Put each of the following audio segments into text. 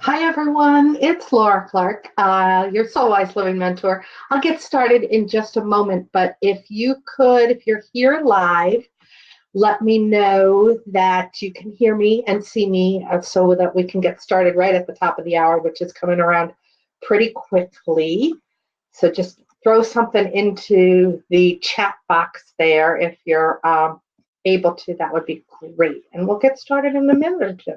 Hi everyone, it's Laura Clark, your Soul Wise Living mentor. I'll get started in just a moment, but if you're here live, let me know that you can hear me and see me so that we can get started right at the top of the hour, which is coming around pretty quickly. So just throw something into the chat box there if you're able to. That would be great. And we'll get started in a minute or two.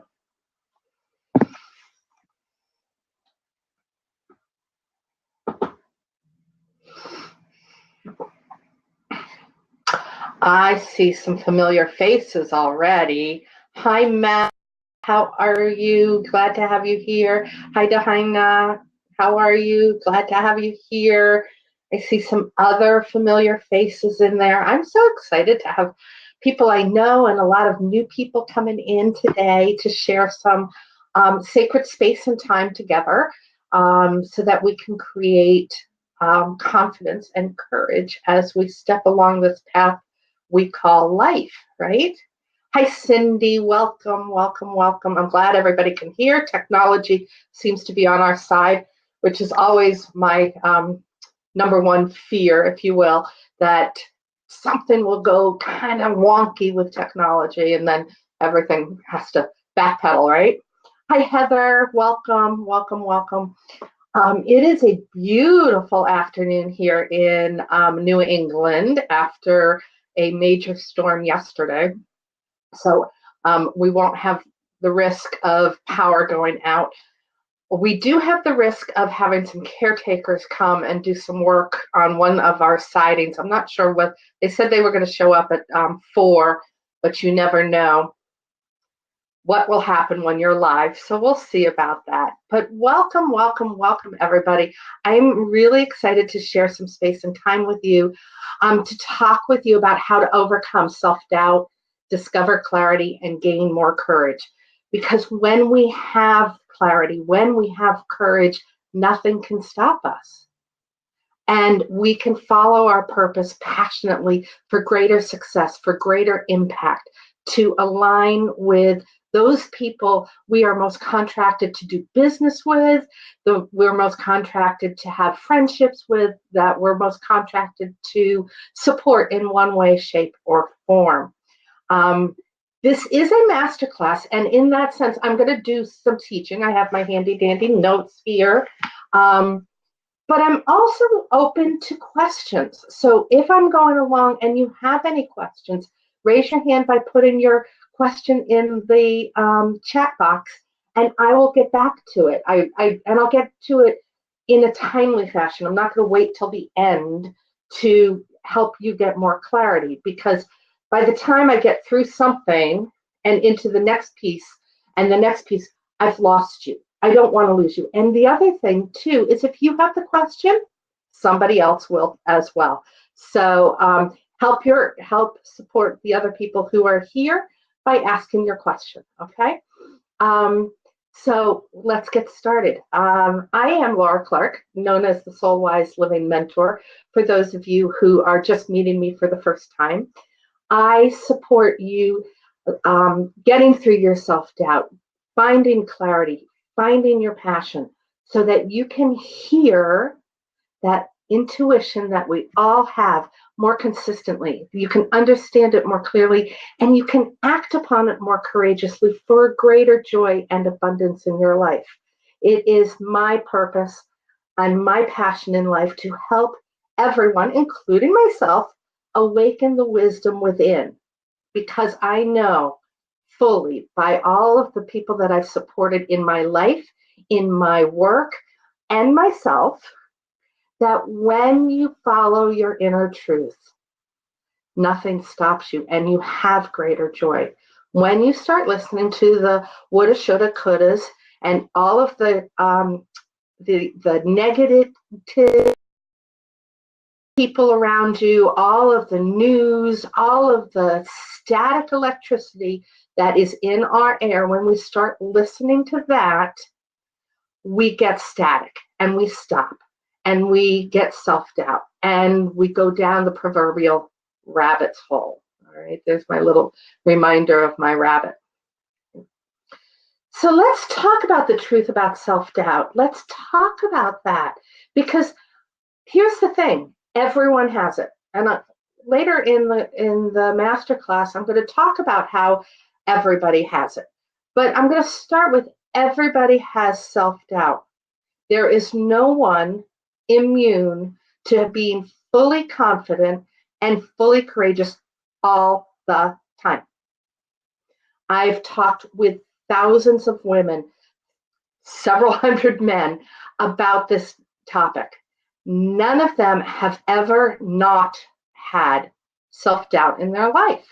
I see some familiar faces already. Hi, Matt. How are you? Glad to have you here. Hi, Dahaina. How are you? Glad to have you here. I see some other familiar faces in there. I'm so excited to have people I know and a lot of new people coming in today to share some sacred space and time together so that we can create confidence and courage as we step along this path we call life, right? Hi, Cindy. Welcome, welcome, welcome. I'm glad everybody can hear. Technology seems to be on our side, which is always my number one fear, if you will, that something will go kind of wonky with technology and then everything has to backpedal, right? Hi, Heather. Welcome, welcome, welcome. It is a beautiful afternoon here in New England after a major storm yesterday. So we won't have the risk of power going out. We do have the risk of having some caretakers come and do some work on one of our sidings. I'm not sure what they said. They were going to show up at 4, but you never know what will happen when you're live. So we'll see about that. But welcome, welcome, welcome, everybody. I'm really excited to share some space and time with you to talk with you about how to overcome self-doubt, discover clarity, and gain more courage. Because when we have clarity, when we have courage, nothing can stop us. And we can follow our purpose passionately for greater success, for greater impact, to align with those people we are most contracted to do business with, we're most contracted to have friendships with, that we're most contracted to support in one way, shape, or form. This is a masterclass, and in that sense, I'm going to do some teaching. I have my handy dandy notes here. But I'm also open to questions. So if I'm going along and you have any questions, raise your hand by putting your question in the chat box, and I will get back to it. And I'll get to it in a timely fashion. I'm not going to wait till the end to help you get more clarity, because by the time I get through something and into the next piece and the next piece, I've lost you. I don't want to lose you. And the other thing, too, is if you have the question, somebody else will as well. So help support the other people who are here by asking your question, okay? So let's get started. I am Laura Clark, known as the Soul Wise Living Mentor, for those of you who are just meeting me for the first time. I support you getting through your self-doubt, finding clarity, finding your passion, so that you can hear that intuition that we all have more consistently. You can understand it more clearly, and you can act upon it more courageously for greater joy and abundance in your life. It is my purpose and my passion in life to help everyone, including myself, awaken the wisdom within, because I know fully by all of the people that I've supported in my life, in my work, and myself, that when you follow your inner truth, nothing stops you and you have greater joy. When you start listening to the woulda, shoulda, couldas, and all of the negative people around you, all of the news, all of the static electricity that is in our air, when we start listening to that, we get static and we stop and we get self-doubt and we go down the proverbial rabbit's hole. All right, there's my little reminder of my rabbit. So let's talk about the truth about self-doubt. Let's talk about that because here's the thing, everyone has it. And later in the MasterClass, I'm going to talk about how everybody has it. But I'm going to start with everybody has self-doubt. There is no one immune to being fully confident and fully courageous all the time. I've talked with thousands of women, several hundred men about this topic. None of them have ever not had self-doubt in their life.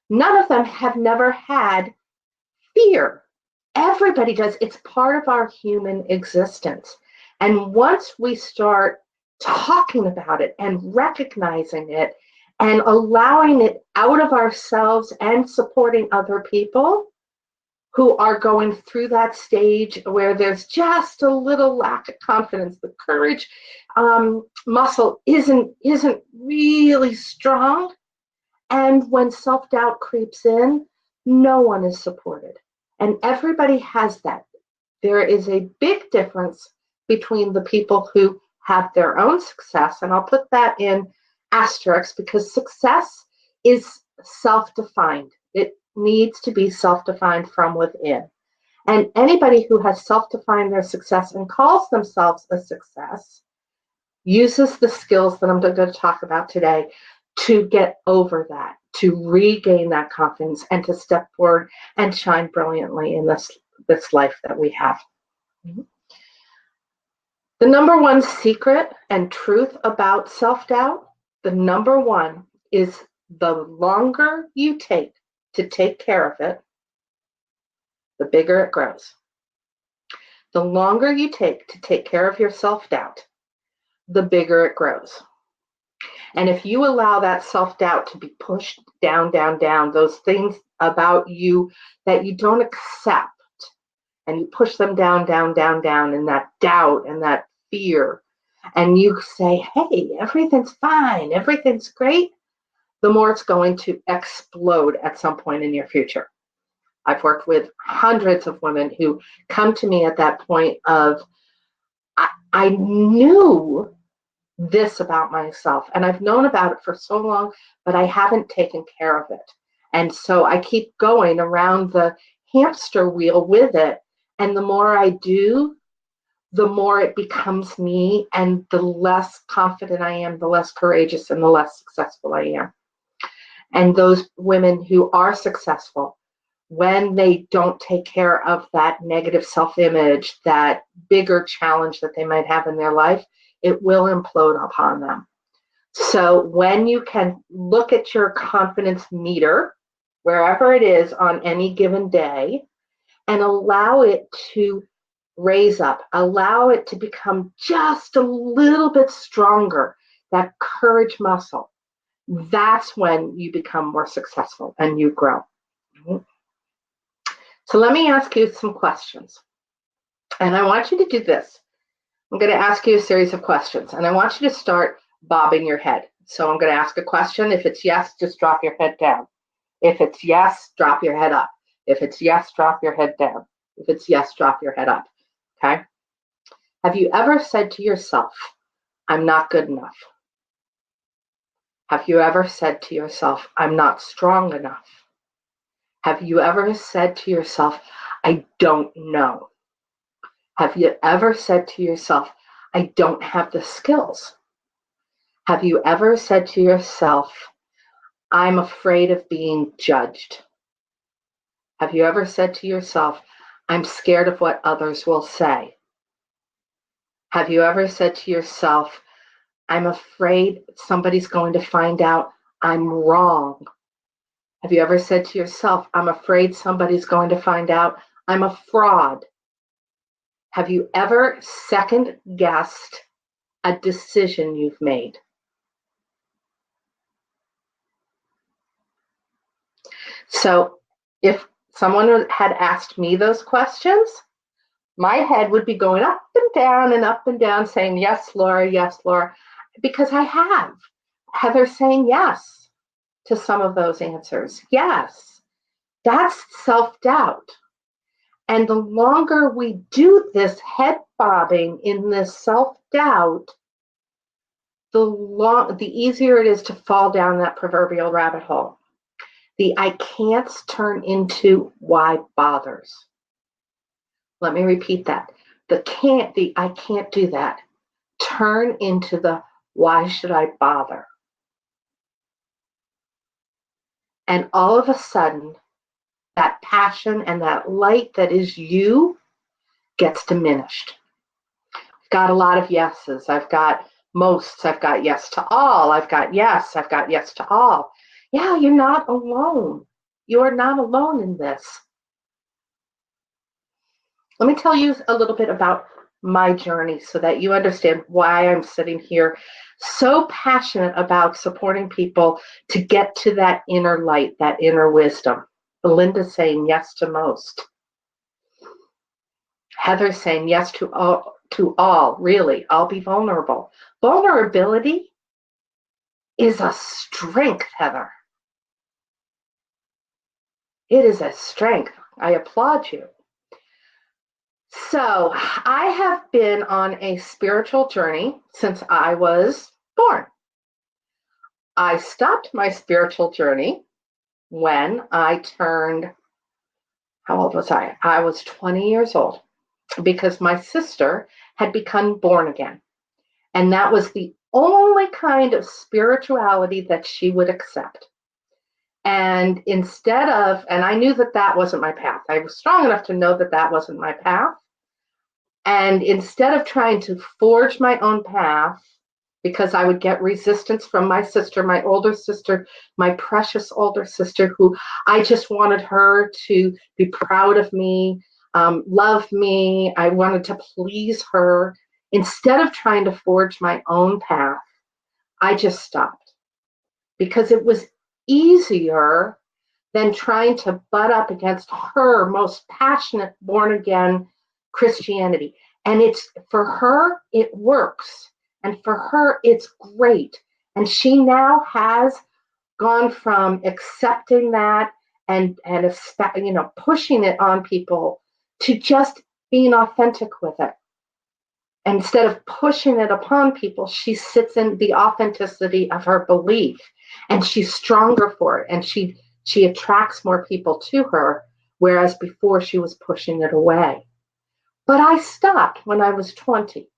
None of them have never had fear. Everybody does. It's part of our human existence. And once we start talking about it and recognizing it and allowing it out of ourselves and supporting other people who are going through that stage where there's just a little lack of confidence, the courage muscle isn't really strong, and when self-doubt creeps in, no one is supported. And everybody has that. There is a big difference between the people who have their own success, and I'll put that in asterisks because success is self-defined. It needs to be self-defined from within. And anybody who has self-defined their success and calls themselves a success uses the skills that I'm going to talk about today to get over that, to regain that confidence, and to step forward and shine brilliantly in this life that we have. The number one secret and truth about self-doubt, the number one is the longer you take to take care of it, the bigger it grows. The longer you take to take care of your self-doubt, the bigger it grows. And if you allow that self-doubt to be pushed down, down, down, those things about you that you don't accept, and you push them down, down, down, down, and that doubt and that fear, and you say, hey, everything's fine, everything's great, the more it's going to explode at some point in your future. I've worked with hundreds of women who come to me at that point of, I knew this about myself, and I've known about it for so long, but I haven't taken care of it. And so I keep going around the hamster wheel with it. And the more I do, the more it becomes me, and the less confident I am, the less courageous and the less successful I am. And those women who are successful, when they don't take care of that negative self-image, that bigger challenge that they might have in their life, it will implode upon them. So when you can look at your confidence meter, wherever it is on any given day, and allow it to raise up, allow it to become just a little bit stronger, that courage muscle, that's when you become more successful and you grow. So let me ask you some questions. And I want you to do this. I'm going to ask you a series of questions, and I want you to start bobbing your head. So I'm going to ask a question. If it's yes, just drop your head down. If it's yes, drop your head up. If it's yes, drop your head down. If it's yes, drop your head up. Okay? Have you ever said to yourself, I'm not good enough? Have you ever said to yourself, I'm not strong enough? Have you ever said to yourself, I don't know? Have you ever said to yourself, I don't have the skills? Have you ever said to yourself, I'm afraid of being judged? Have you ever said to yourself, I'm scared of what others will say? Have you ever said to yourself, I'm afraid somebody's going to find out I'm wrong? Have you ever said to yourself, I'm afraid somebody's going to find out I'm a fraud? Have you ever second-guessed a decision you've made? So if someone had asked me those questions, my head would be going up and down, saying, yes, Laura, because I have. Heather saying yes to some of those answers. Yes, that's self-doubt. And the longer we do this head bobbing in this self-doubt, the easier it is to fall down that proverbial rabbit hole. The I can'ts turn into why bothers. Let me repeat that. The I can't do that turn into the why should I bother? And all of a sudden, that passion and that light that is you gets diminished. I've got a lot of yeses. I've got most. I've got yes to all. I've got yes to all. Yeah, you're not alone. You are not alone in this. Let me tell you a little bit about my journey so that you understand why I'm sitting here so passionate about supporting people to get to that inner light, that inner wisdom. Belinda's saying yes to most. Heather's saying yes to all, really. I'll be vulnerable. Vulnerability is a strength, Heather. It is a strength. I applaud you. So I have been on a spiritual journey since I was born. I stopped my spiritual journey when I turned, how old was I? I was 20 years old because my sister had become born again. And that was the only kind of spirituality that she would accept. And instead of, and I knew that that wasn't my path. I was strong enough to know that that wasn't my path. And instead of trying to forge my own path, because I would get resistance from my sister, my older sister, my precious older sister, who I just wanted her to be proud of me, love me. I wanted to please her. Instead of trying to forge my own path, I just stopped because it was easier than trying to butt up against her most passionate born again Christianity. And it's for her, it works. And for her, it's great. And she now has gone from accepting that and pushing it on people to just being authentic with it. Instead of pushing it upon people, she sits in the authenticity of her belief, and she's stronger for it, and she attracts more people to her, whereas before she was pushing it away. But I stopped when I was 20.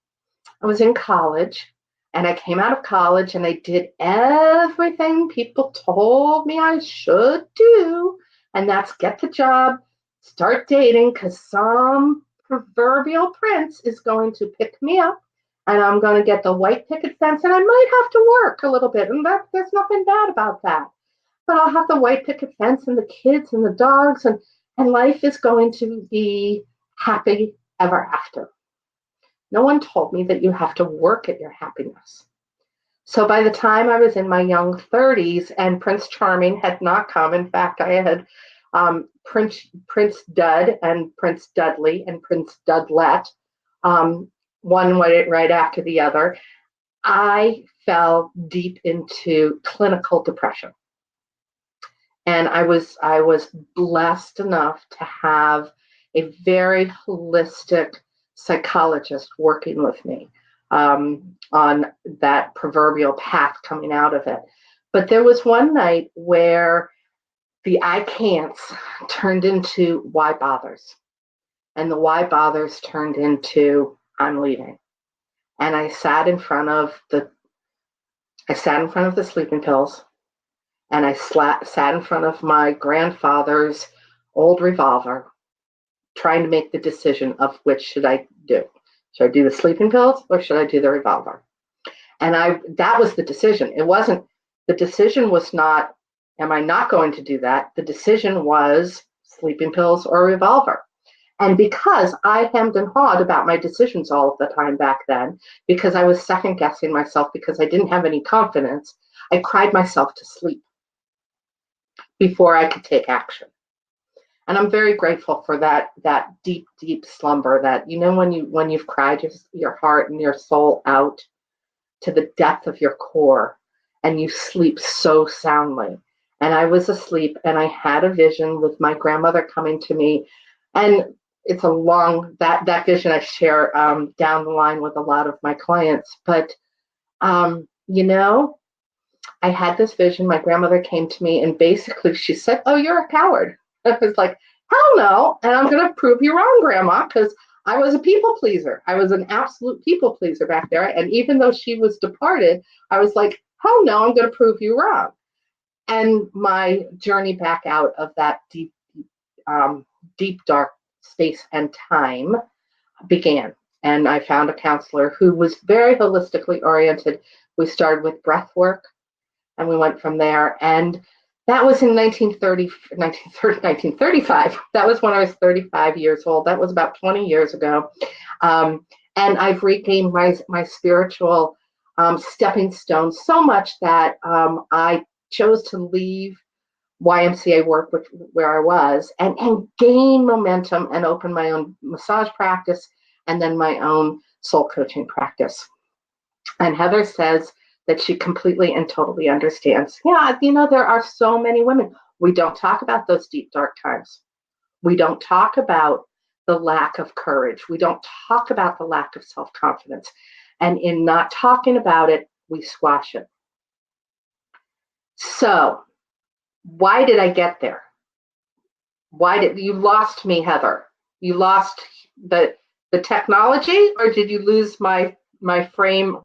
I was in college, and I came out of college, and I did everything people told me I should do, and that's get the job, start dating, because some proverbial prince is going to pick me up, and I'm going to get the white picket fence, and I might have to work a little bit, and there's nothing bad about that. But I'll have the white picket fence and the kids and the dogs, and life is going to be happy ever after. No one told me that you have to work at your happiness. So by the time I was in my young 30s and Prince Charming had not come, in fact, I had Prince Dud and Prince Dudley and Prince Dudlett, one right after the other, I fell deep into clinical depression. And I was blessed enough to have a very holistic psychologist working with me on that proverbial path coming out of it. But there was one night where the I can'ts turned into why bothers. And the why bothers turned into I'm leaving. And I sat in front of the sleeping pills, and I sat in front of my grandfather's old revolver, trying to make the decision of which should I do. Should I do the sleeping pills or should I do the revolver? And that was the decision. The decision was not, am I not going to do that? The decision was sleeping pills or revolver. And because I hemmed and hawed about my decisions all of the time back then, because I was second guessing myself, because I didn't have any confidence, I cried myself to sleep before I could take action. And I'm very grateful for that deep, deep slumber that, when you've cried your heart and your soul out to the depth of your core and you sleep so soundly. And I was asleep and I had a vision with my grandmother coming to me. And it's a long, that vision I share down the line with a lot of my clients. But, you know, I had this vision. My grandmother came to me and basically she said, "Oh, you're a coward." I was like, "Hell no." And I'm going to prove you wrong, Grandma, because I was a people pleaser. I was an absolute people pleaser back there. And even though she was departed, I was like, "Hell no, I'm going to prove you wrong." And my journey back out of that deep, dark space and time began. And I found a counselor who was very holistically oriented. We started with breath work and we went from there. And that was in 1935. That was when I was 35 years old. That was about 20 years ago. And I've regained my spiritual stepping stone so much that I chose to leave YMCA work, where I was, and gain momentum and open my own massage practice and then my own soul coaching practice. And Heather says that she completely and totally understands. Yeah, you know, there are so many women. We don't talk about those deep, dark times. We don't talk about the lack of courage. We don't talk about the lack of self-confidence. And in not talking about it, we squash it. So, why did I get there? Why did you lost me, Heather? You lost the technology, or did you lose my frame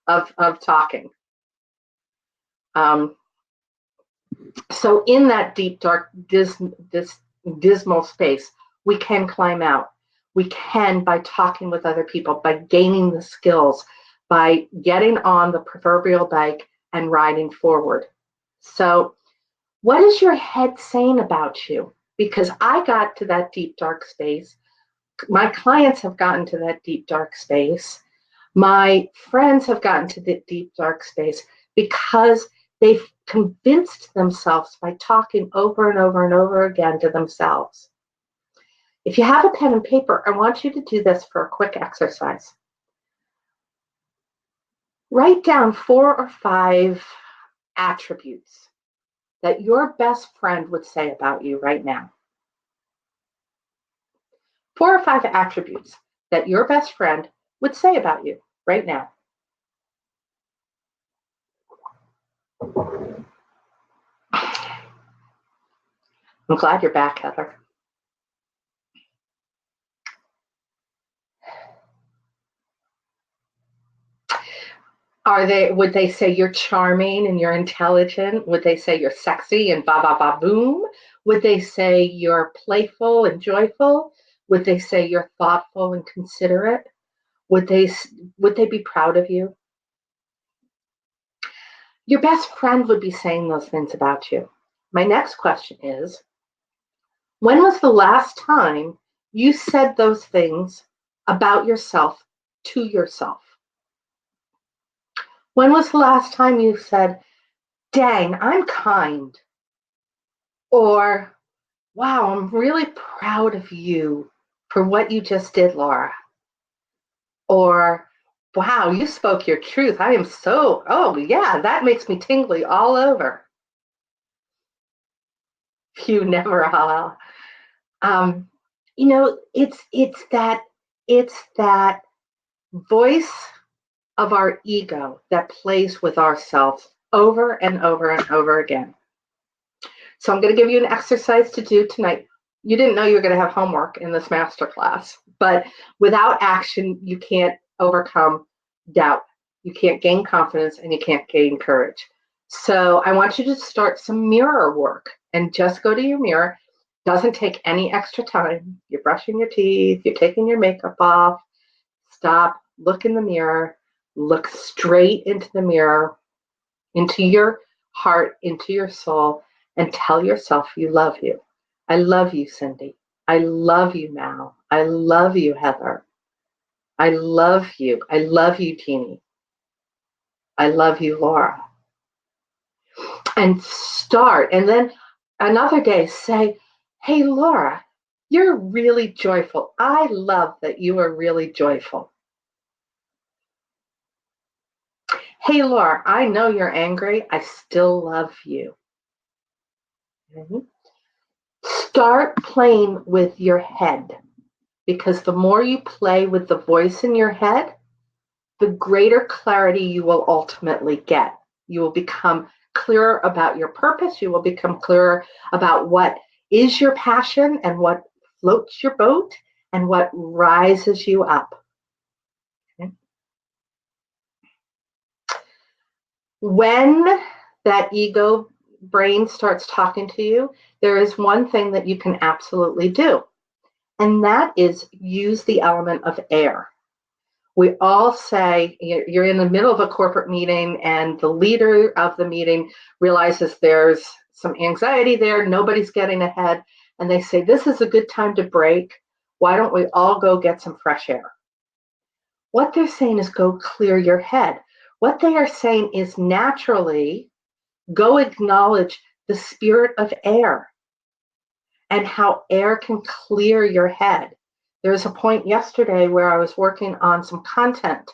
of talking? So in that deep, dark, dismal space, we can climb out. We can by talking with other people, by gaining the skills, by getting on the proverbial bike and riding forward. So what is your head saying about you? Because I got to that deep, dark space. My clients have gotten to that deep, dark space. My friends have gotten to the deep, dark space because they've convinced themselves by talking over and over and over again to themselves. If you have a pen and paper, I want you to do this for a quick exercise. Write down 4 or 5 attributes that your best friend would say about you right now. 4 or 5 attributes that your best friend would say about you right now. I'm glad you're back, Heather. Would they say you're charming and you're intelligent? Would they say you're sexy and ba ba ba boom? Would they say you're playful and joyful? Would they say you're thoughtful and considerate? Would they be proud of you? Your best friend would be saying those things about you. My next question is, when was the last time you said those things about yourself to yourself? When was the last time you said, "Dang, I'm kind," or "Wow, I'm really proud of you for what you just did, Laura," or "Wow, you spoke your truth. I am so, oh yeah, that makes me tingly all over." You never are. You know, it's that voice of our ego that plays with ourselves over and over and over again. So I'm going to give you an exercise to do tonight. You didn't know you were going to have homework in this masterclass, but without action, you can't overcome doubt. You can't gain confidence and you can't gain courage. So I want you to start some mirror work and just go to your mirror. Doesn't take any extra time. You're brushing your teeth, you're taking your makeup off. Stop, look in the mirror, look straight into the mirror, into your heart, into your soul, and tell yourself you love you. I love you, Cindy. I love you, Mal. I love you, Heather. I love you. I love you, Jeannie. I love you, Laura. And start, and then another day say, "Hey, Laura, you're really joyful. I love that you are really joyful." "Hey, Laura, I know you're angry. I still love you." Okay. Start playing with your head. because the more you play with the voice in your head, the greater clarity you will ultimately get. You will become clearer about your purpose. You will become clearer about what is your passion and what floats your boat and what rises you up. Okay. When that ego brain starts talking to you, there is one thing that you can absolutely do, and that is use the element of air. We all say, you're in the middle of a corporate meeting and the leader of the meeting realizes there's some anxiety there, nobody's getting ahead, and they say, this is a good time to break. Why don't we all go get some fresh air? What they're saying is go clear your head. What they are saying is naturally go acknowledge the spirit of air and how air can clear your head. There was a point yesterday where I was working on some content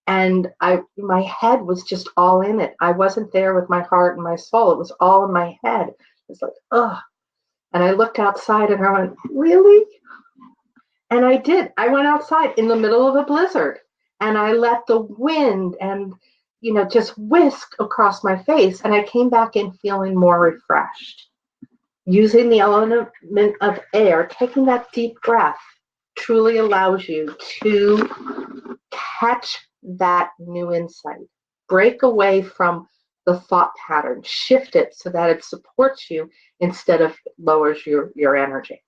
and my head was just all in it. I wasn't there with my heart and my soul. It was all in my head. It was like, ugh. And I looked outside and I went, really? And I did. I went outside in the middle of a blizzard and I let the wind and, just whisk across my face. And I came back in feeling more refreshed. Using the element of air, taking that deep breath truly allows you to catch that new insight. Break away from the thought pattern. Shift it so that it supports you instead of lowers your energy.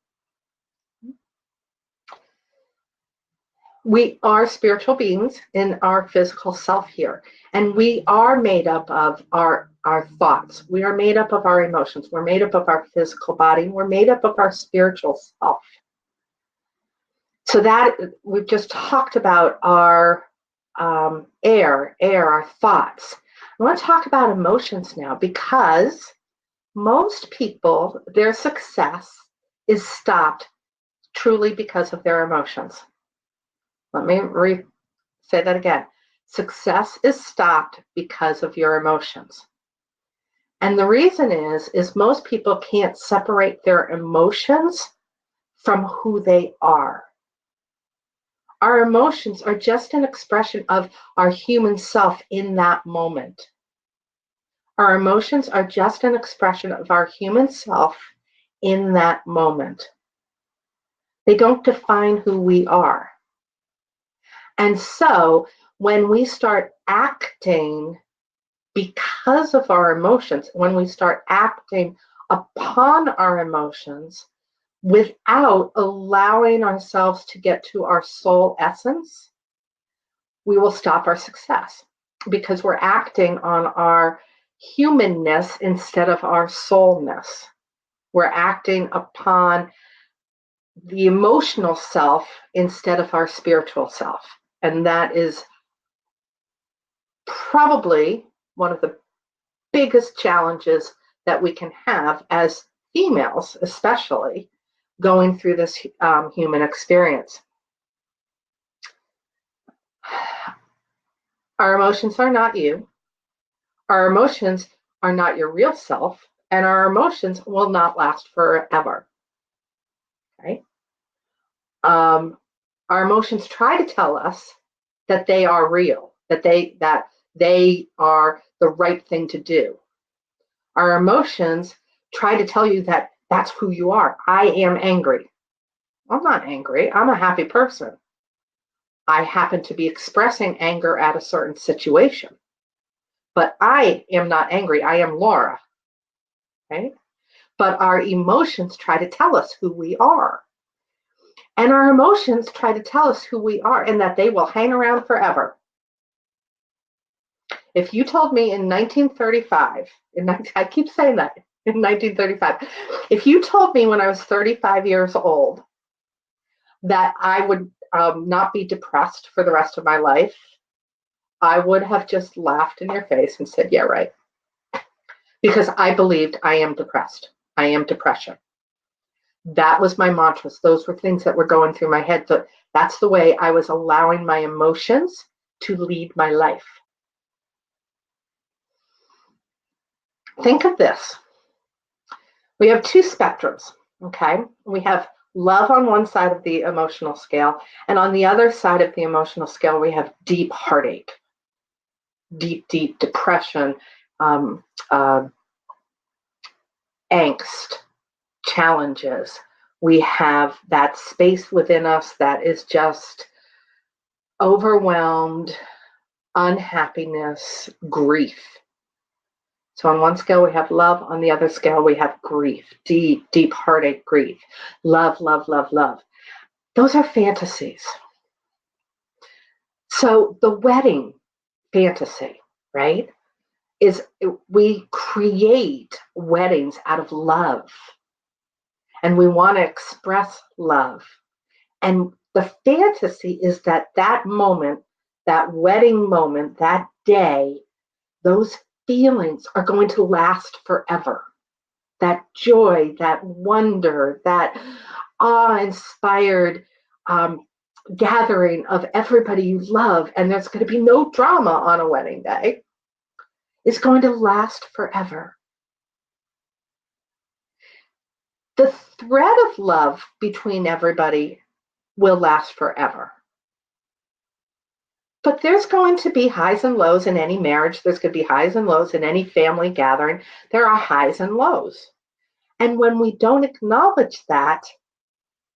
We are spiritual beings in our physical self here, and we are made up of our thoughts. We are made up of our emotions. We're made up of our physical body. We're made up of our spiritual self. So that we've just talked about our air, our thoughts. I want to talk about emotions now because most people, their success is stopped truly because of their emotions. Let me say that again. Success is stopped because of your emotions. And the reason is most people can't separate their emotions from who they are. Our emotions are just an expression of our human self in that moment. Our emotions are just an expression of our human self in that moment. They don't define who we are. And so when we start acting because of our emotions, when we start acting upon our emotions without allowing ourselves to get to our soul essence, we will stop our success because we're acting on our humanness instead of our soulness. We're acting upon the emotional self instead of our spiritual self. And that is probably one of the biggest challenges that we can have as females, especially going through this human experience. Our emotions are not you. Our emotions are not your real self, and our emotions will not last forever. Okay? Our emotions try to tell us that they are real, that they are the right thing to do. Our emotions try to tell you that that's who you are. I am angry. I'm not angry. I'm a happy person. I happen to be expressing anger at a certain situation. But I am not angry. I am Laura. Okay? But our emotions try to tell us who we are. And our emotions try to tell us who we are and that they will hang around forever. If you told me in 1935, I keep saying that, in 1935, if you told me when I was 35 years old that I would not be depressed for the rest of my life, I would have just laughed in your face and said, yeah, right. Because I believed I am depressed. I am depression. That was my mantras. Those were things that were going through my head. That's the way I was allowing my emotions to lead my life. Think of this. We have two spectrums, okay? We have Love on one side of the emotional scale, and on the other side of the emotional scale, we have deep heartache, deep depression, um, uh, angst, challenges. We have that space within us that is just overwhelmed, unhappiness, grief. So on one scale, we have love. On the other scale, we have grief, deep heartache, grief. Love, love, love, love. Those are fantasies. So the wedding fantasy, right, is we create weddings out of love. And we want to express love. And the fantasy is that moment, that wedding moment, that day, those feelings are going to last forever. That joy, that wonder, that awe-inspired gathering of everybody you love, and there's going to be no drama on a wedding day, is going to last forever. The thread of love between everybody will last forever. But there's going to be highs and lows in any marriage. There's going to be highs and lows in any family gathering. There are highs and lows. And when we don't acknowledge that,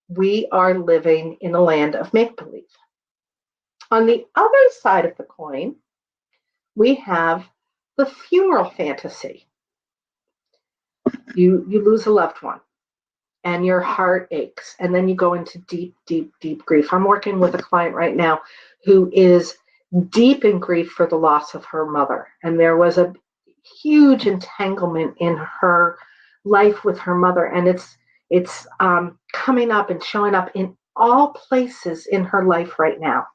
we are living in a land of make-believe. On the other side of the coin, we have the funeral fantasy. You lose a loved one and your heart aches, and then you go into deep grief. I'm working with a client right now who is deep in grief for the loss of her mother, and there was a huge entanglement in her life with her mother, and it's coming up and showing up in all places in her life right now.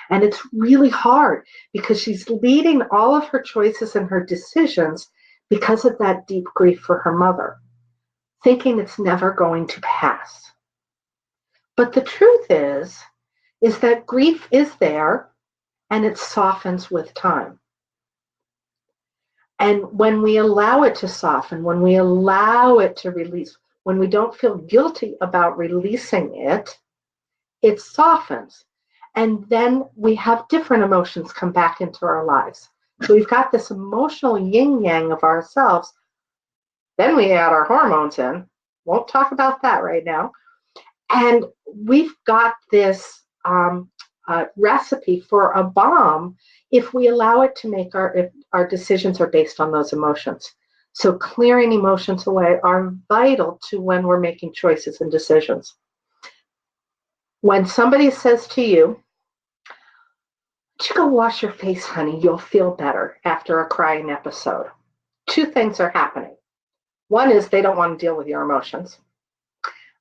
And it's really hard because she's leading all of her choices and her decisions because of that deep grief for her mother, thinking it's never going to pass. But the truth is that grief is there and it softens with time. And when we allow it to soften, when we allow it to release, when we don't feel guilty about releasing it, it softens. And then we have different emotions come back into our lives. So we've got this emotional yin-yang of ourselves. Then we add our hormones in. Won't talk about that right now. And we've got this recipe for a bomb if we allow it to make if our decisions are based on those emotions. So clearing emotions away are vital to when we're making choices and decisions. When somebody says to you, "You go wash your face, honey, you'll feel better," after a crying episode, two things are happening. One is they don't want to deal with your emotions.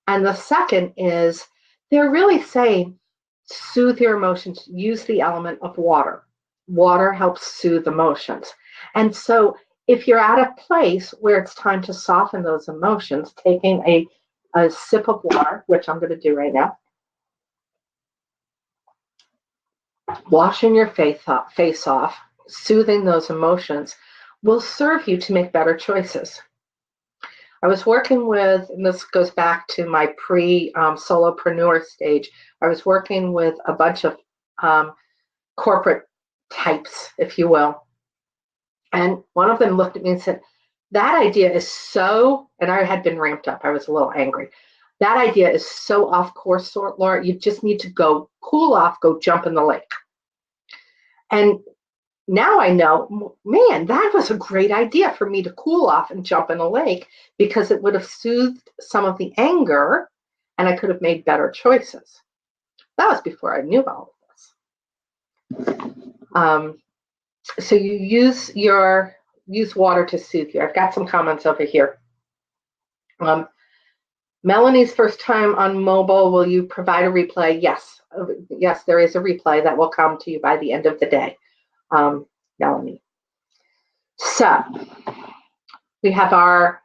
And the second is they're really saying, soothe your emotions, use the element of water. Water helps soothe emotions. And so if you're at a place where it's time to soften those emotions, taking a sip of water, which I'm going to do right now, washing your face off, soothing those emotions will serve you to make better choices. I was working with, and this goes back to my pre-solopreneur stage, I was working with a bunch of corporate types, if you will. And one of them looked at me and said, "That idea is so," and I had been ramped up. I was a little angry. "That idea is so off course, Laura. You just need to go cool off, go jump in the lake." And now I know, man, that was a great idea for me to cool off and jump in a lake, because it would have soothed some of the anger and I could have made better choices. That was before I knew all of this. So you use water to soothe you. I've got some comments over here. Melanie's first time on mobile. Will you provide a replay? Yes. Yes, there is a replay that will come to you by the end of the day. Melanie. So we have our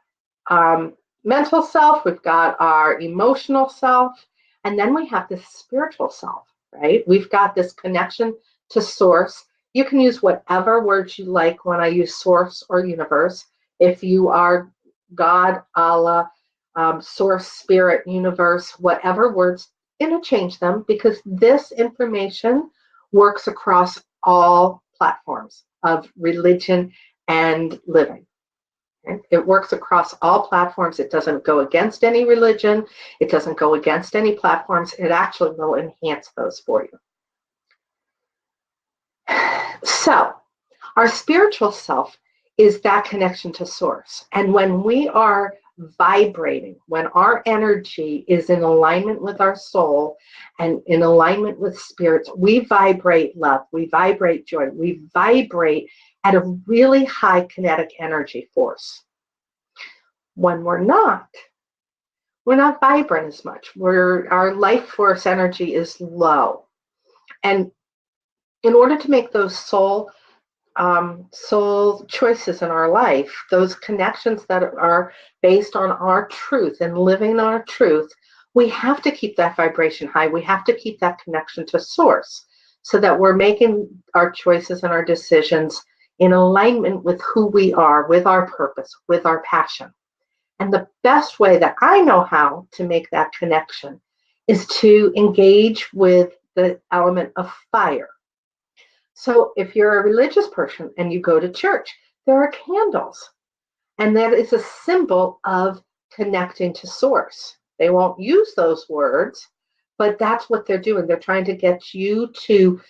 mental self, we've got our emotional self, and then we have this spiritual self, right? We've got this connection to source. You can use whatever words you like when I use source or universe. If you are God, Allah, source, spirit, universe, whatever words, interchange them, because this information works across all platforms of religion and living. Okay? It works across all platforms. It doesn't go against any religion. It doesn't go against any platforms. It actually will enhance those for you. So, our spiritual self is that connection to source. And when we are vibrating, when our energy is in alignment with our soul and in alignment with spirits, we vibrate love, we vibrate joy, we vibrate at a really high kinetic energy force. When we're not vibrant as much. Our life force energy is low. And in order to make those soul choices in our life, those connections that are based on our truth and living our truth, we have to keep that vibration high. We have to keep that connection to source so that we're making our choices and our decisions in alignment with who we are, with our purpose, with our passion. And the best way that I know how to make that connection is to engage with the element of fire. So if you're a religious person and you go to church, there are candles. And that is a symbol of connecting to source. They won't use those words, but that's what they're doing. They're trying to get you to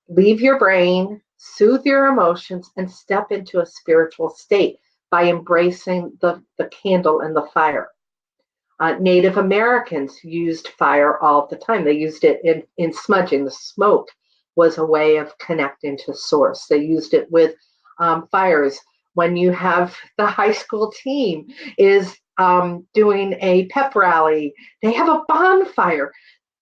leave your brain, soothe your emotions, and step into a spiritual state by embracing the candle and the fire. Native Americans used fire all the time. They used it in smudging. The smoke was a way of connecting to source. They used it with fires. When you have the high school team is doing a pep rally, they have a bonfire.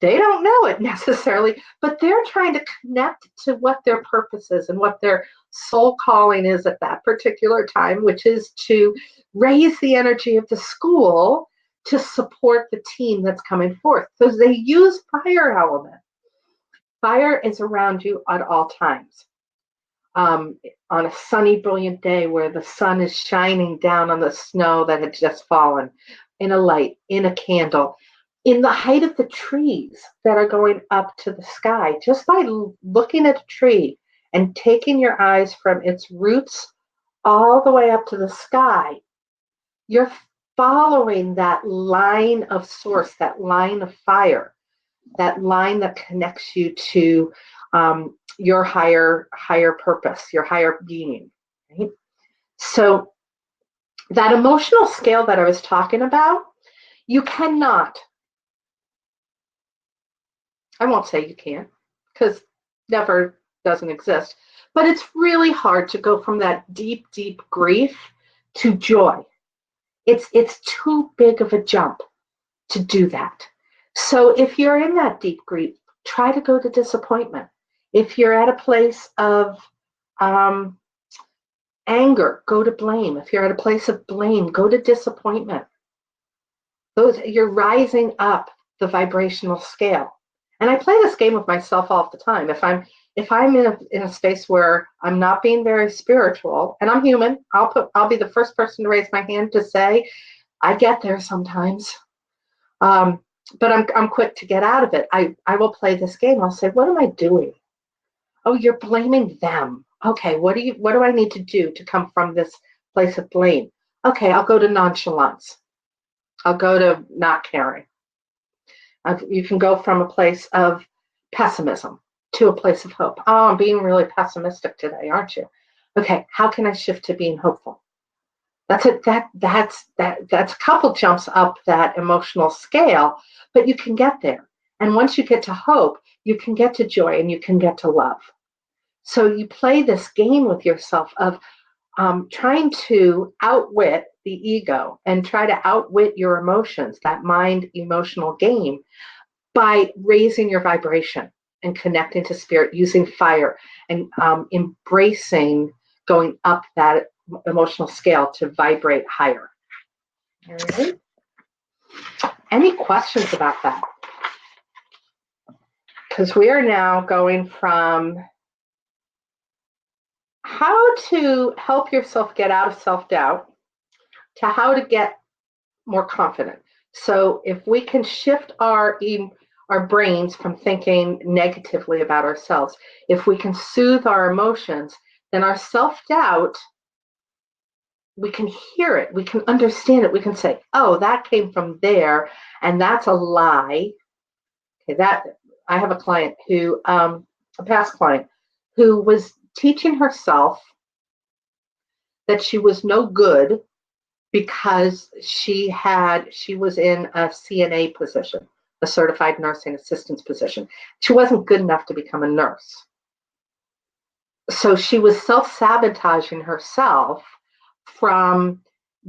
They don't know it necessarily, but they're trying to connect to what their purpose is and what their soul calling is at that particular time, which is to raise the energy of the school to support the team that's coming forth. So they use fire element. Fire is around you at all times. On a sunny, brilliant day where the sun is shining down on the snow that had just fallen, in a light, in a candle, in the height of the trees that are going up to the sky, just by looking at a tree and taking your eyes from its roots all the way up to the sky, you're following that line of source, that line of fire, that line that connects you to your higher purpose, your higher being. Right? So that emotional scale that I was talking about, you cannot, I won't say you can't, because never doesn't exist, but it's really hard to go from that deep, deep grief to joy. It's too big of a jump to do that. So if you're in that deep grief, try to go to disappointment. If you're at a place of anger, go to blame. If you're at a place of blame, go to disappointment. You're rising up the vibrational scale. And I play this game with myself all the time. If I'm in a space where I'm not being very spiritual, and I'm human, I'll be the first person to raise my hand to say, I get there sometimes. But I'm quick to get out of it. I will play this game. I'll say, what am I doing? Oh, you're blaming them. Okay, what do I need to do to come from this place of blame? Okay, I'll go to nonchalance. I'll go to not caring. You can go from a place of pessimism to a place of hope. Oh, I'm being really pessimistic today, aren't you? Okay, how can I shift to being hopeful? That's a couple jumps up that emotional scale, but you can get there. And once you get to hope, you can get to joy and you can get to love. So you play this game with yourself of trying to outwit the ego and try to outwit your emotions, that mind emotional game, by raising your vibration and connecting to spirit, using fire and embracing going up that emotional scale to vibrate higher. All right. Any questions about that? Because we are now going from how to help yourself get out of self-doubt to how to get more confident. So if we can shift our brains from thinking negatively about ourselves, if we can soothe our emotions, then our self-doubt, we can hear it, we can understand it, we can say, oh, that came from there, and that's a lie. Okay, that I have a client who, a past client, who was teaching herself that she was no good because she was in a CNA position, a certified nursing assistant's position. She wasn't good enough to become a nurse. So she was self-sabotaging herself from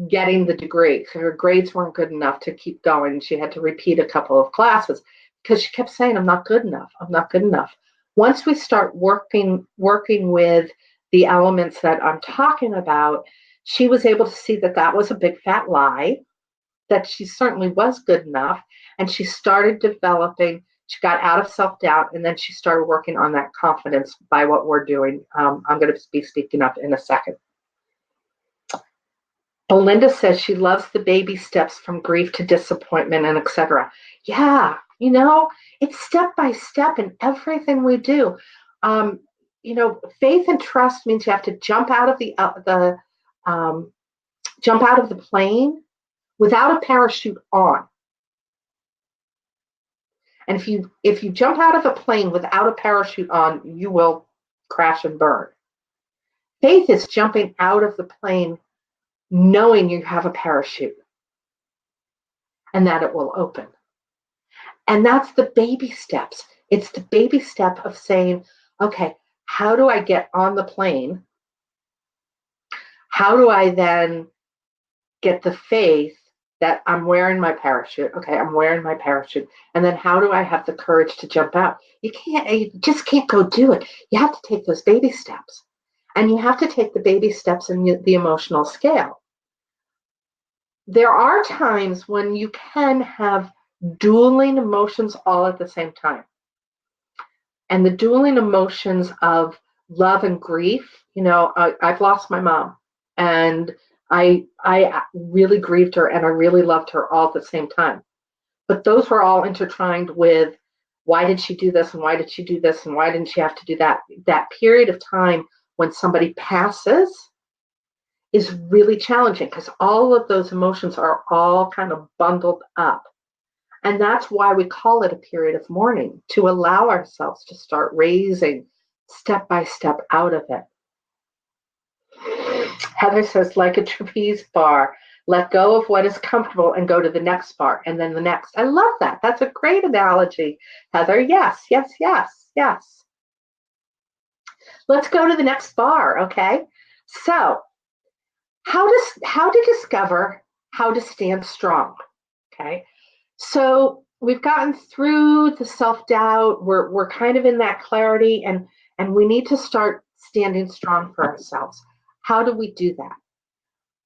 getting the degree. So her grades weren't good enough to keep going. She had to repeat a couple of classes because she kept saying, I'm not good enough. I'm not good enough. Once we start working with the elements that I'm talking about, she was able to see that that was a big fat lie, that she certainly was good enough. And she started developing, she got out of self-doubt, and then she started working on that confidence by what we're doing. I'm going to be speaking up in a second. Belinda says she loves the baby steps from grief to disappointment and etc. Yeah, it's step by step in everything we do. Faith and trust means you have to jump out of the plane without a parachute on. And if you jump out of a plane without a parachute on, you will crash and burn. Faith is jumping out of the plane knowing you have a parachute and that it will open. And that's the baby steps. It's the baby step of saying, okay, how do I get on the plane? How do I then get the faith that I'm wearing my parachute? Okay, I'm wearing my parachute. And then how do I have the courage to jump out? You just can't go do it. You have to take those baby steps. And you have to take the baby steps in the emotional scale. There are times when you can have dueling emotions all at the same time. And the dueling emotions of love and grief, I've lost my mom, and I really grieved her and I really loved her all at the same time. But those were all intertwined with, why did she do this and why did she do this and why didn't she have to do that? That period of time when somebody passes is really challenging because all of those emotions are all kind of bundled up. And that's why we call it a period of mourning, to allow ourselves to start raising step by step out of it. Heather says, like a trapeze bar, let go of what is comfortable and go to the next bar and then the next. I love that. That's a great analogy, Heather. Yes, yes, yes, yes. Let's go to the next bar, okay? So, how to discover how to stand strong, okay? So we've gotten through the self-doubt. We're kind of in that clarity, and we need to start standing strong for ourselves. How do we do that?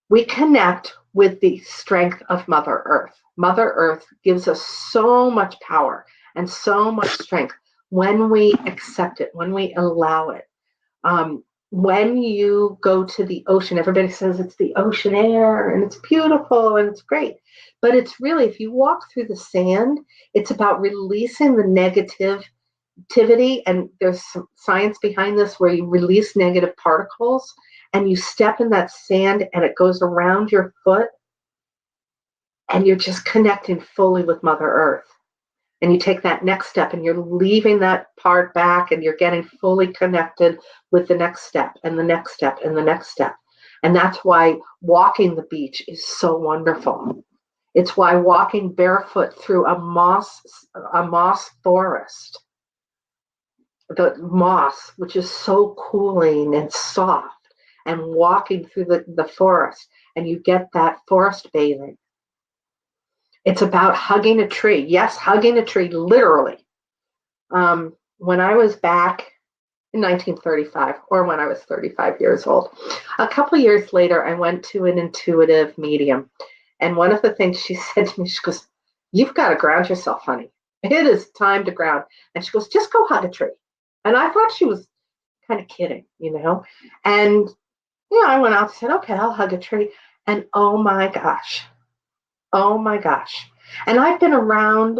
We connect with the strength of Mother Earth. Mother Earth gives us so much power and so much strength when we accept it, when we allow it. When you go to the ocean, everybody says it's the ocean air and it's beautiful and it's great. But it's really, if you walk through the sand, it's about releasing the negativity. And there's some science behind this where you release negative particles and you step in that sand and it goes around your foot and you're just connecting fully with Mother Earth. And you take that next step and you're leaving that part back and you're getting fully connected with the next step and the next step and the next step. And that's why walking the beach is so wonderful. It's why walking barefoot through a moss forest, the moss, which is so cooling and soft, and walking through the forest, and you get that forest bathing. It's about hugging a tree. Yes, hugging a tree, literally. When I was back in 1935, or when I was 35 years old, a couple years later, I went to an intuitive medium. And one of the things she said to me, she goes, you've got to ground yourself, honey. It is time to ground. And she goes, just go hug a tree. And I thought she was kind of kidding, And, I went out and said, okay, I'll hug a tree. And oh my gosh, And I've been around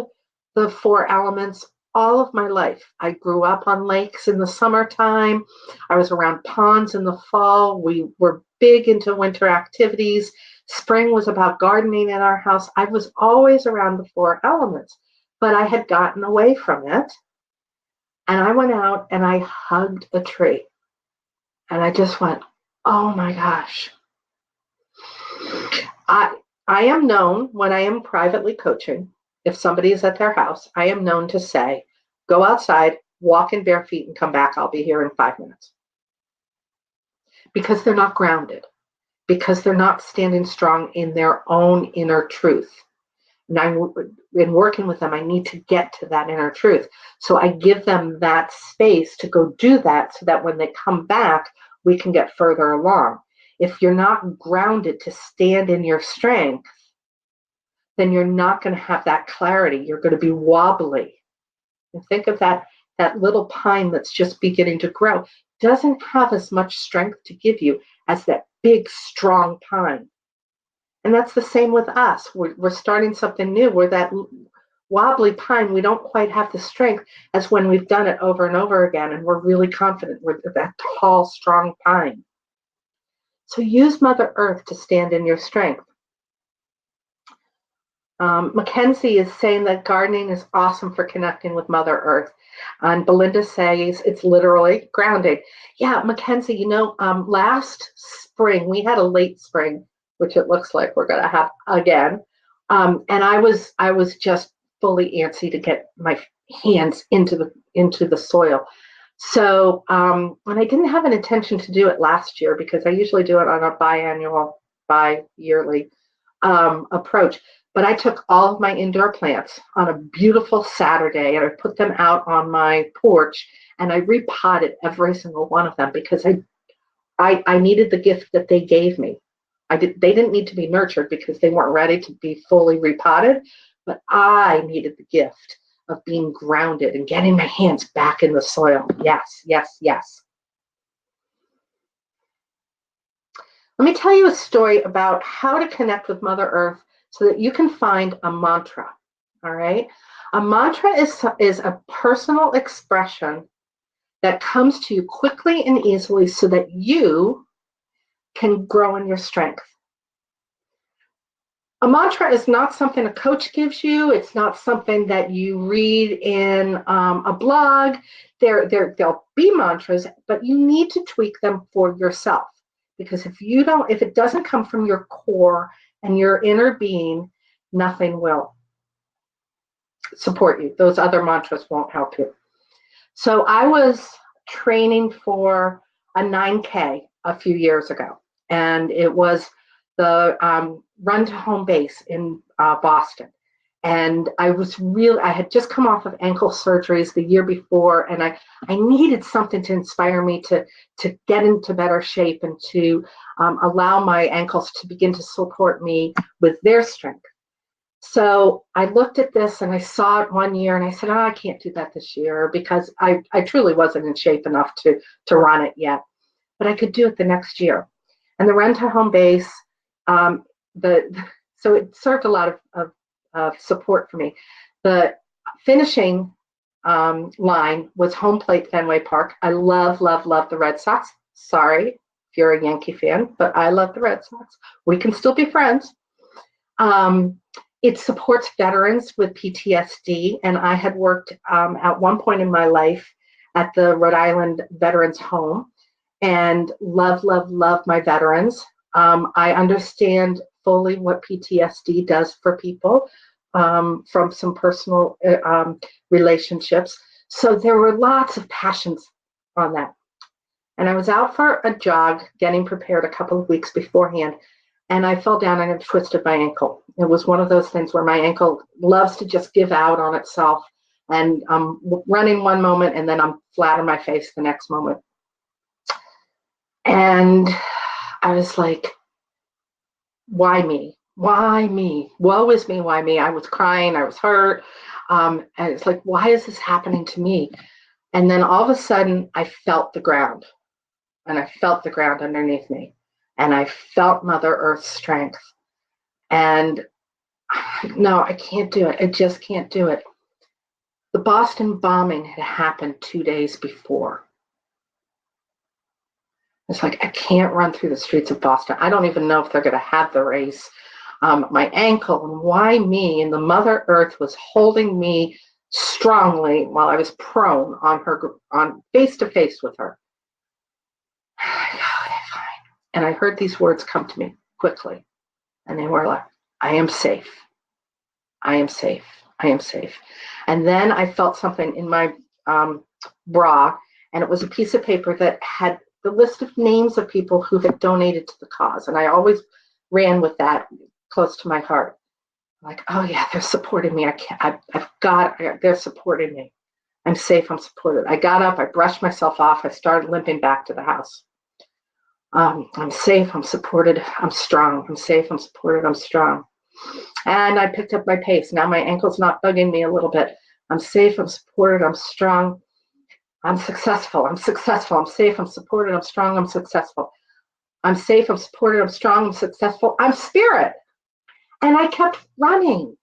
the four elements all of my life. I grew up on lakes in the summertime. I was around ponds in the fall. We were big into winter activities. Spring was about gardening in our house. I was always around the four elements, but I had gotten away from it. And I went out and I hugged a tree. And I just went, oh my gosh. I am known when I am privately coaching, if somebody is at their house, I am known to say, go outside, walk in bare feet, and come back. I'll be here in 5 minutes. Because they're not grounded, because they're not standing strong in their own inner truth. And in working with them, I need to get to that inner truth. So I give them that space to go do that so that when they come back, we can get further along. If you're not grounded to stand in your strength, then you're not going to have that clarity. You're going to be wobbly. And think of that little pine that's just beginning to grow. Doesn't have as much strength to give you as that big, strong pine. And that's the same with us. We're starting something new. We're that wobbly pine. We don't quite have the strength as when we've done it over and over again, and we're really confident. We're that tall, strong pine. So use Mother Earth to stand in your strength. Mackenzie is saying that gardening is awesome for connecting with Mother Earth. And Belinda says it's literally grounding. Yeah, Mackenzie, last spring, we had a late spring, which it looks like we're going to have again. And I was just fully antsy to get my hands into the soil. So, and I didn't have an intention to do it last year because I usually do it on a bi-yearly approach. But I took all of my indoor plants on a beautiful Saturday and I put them out on my porch and I repotted every single one of them because I needed the gift that they gave me. They didn't need to be nurtured because they weren't ready to be fully repotted, but I needed the gift of being grounded and getting my hands back in the soil. Yes, yes, yes. Let me tell you a story about how to connect with Mother Earth so that you can find a mantra, all right? A mantra is a personal expression that comes to you quickly and easily so that you can grow in your strength. A mantra is not something a coach gives you. It's not something that you read in a blog. There'll be mantras, but you need to tweak them for yourself. Because if it doesn't come from your core and your inner being, nothing will support you. Those other mantras won't help you. So I was training for a 9K a few years ago, and it was the run to home base in Boston. And I had just come off of ankle surgeries the year before, and I needed something to inspire me to get into better shape and to allow my ankles to begin to support me with their strength. So I looked at this and I saw it one year and I said, I can't do that this year because I truly wasn't in shape enough to run it yet, but I could do it the next year. And the run to home base, so it served a lot of support for me. The finishing line was home plate Fenway Park. I love, love, love the Red Sox. Sorry if you're a Yankee fan, but I love the Red Sox. We can still be friends. It supports veterans with PTSD, and I had worked at one point in my life at the Rhode Island Veterans Home, and love, love, love my veterans. I understand fully what PTSD does for people from some personal relationships. So there were lots of passions on that. And I was out for a jog, getting prepared a couple of weeks beforehand, and I fell down and I twisted my ankle. It was one of those things where my ankle loves to just give out on itself, and I'm running one moment and then I'm flat on my face the next moment. And I was like, why me? Why me? Woe is me, why me? I was crying, I was hurt. And it's like, why is this happening to me? And then all of a sudden, I felt the ground. And I felt the ground underneath me. And I felt Mother Earth's strength. And no, I can't do it. I just can't do it. The Boston bombing had happened 2 days before. It's like, I can't run through the streets of Boston. I don't even know if they're going to have the race. My ankle, and why me? And the Mother Earth was holding me strongly while I was prone on face to face with her. Okay, fine. And I heard these words come to me quickly. And they were like, I am safe. I am safe. I am safe. And then I felt something in my bra, and it was a piece of paper that had the list of names of people who had donated to the cause. And I always ran with that close to my heart. Like, oh yeah, they're supporting me. They're supporting me. I'm safe, I'm supported. I got up, I brushed myself off, I started limping back to the house. I'm safe, I'm supported, I'm strong. I'm safe, I'm supported, I'm strong. And I picked up my pace. Now my ankle's not bugging me a little bit. I'm safe, I'm supported, I'm strong. I'm successful, I'm successful, I'm safe, I'm supported, I'm strong, I'm successful. I'm safe, I'm supported, I'm strong, I'm successful, I'm spirit. And I kept running.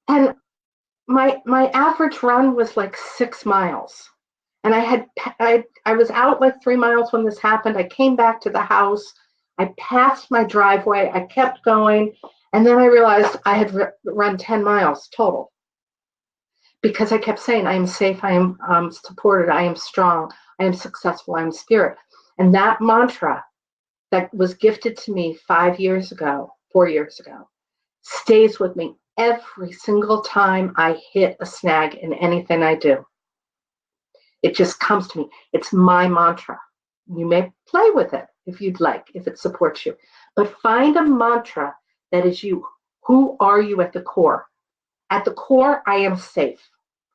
And my average run was like 6 miles. And I was out like 3 miles when this happened. I came back to the house. I passed my driveway. I kept going. And then I realized I had run 10 miles total. Because I kept saying, I am safe, I am supported, I am strong, I am successful, I am spirit. And that mantra that was gifted to me 4 years ago, stays with me every single time I hit a snag in anything I do. It just comes to me. It's my mantra. You may play with it if you'd like, if it supports you. But find a mantra that is you. Who are you at the core? At the core, I am safe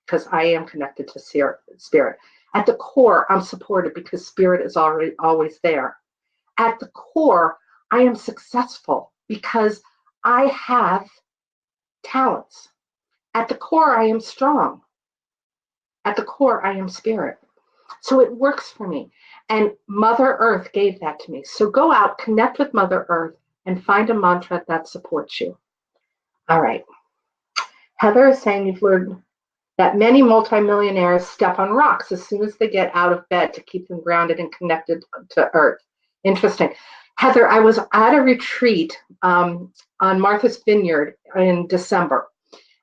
because I am connected to spirit. At the core, I'm supported because spirit is always there. At the core, I am successful because I have talents. At the core, I am strong. At the core, I am spirit. So it works for me. And Mother Earth gave that to me. So go out, connect with Mother Earth, and find a mantra that supports you. All right. Heather is saying you've learned that many multimillionaires step on rocks as soon as they get out of bed to keep them grounded and connected to Earth. Interesting. Heather, I was at a retreat on Martha's Vineyard in December,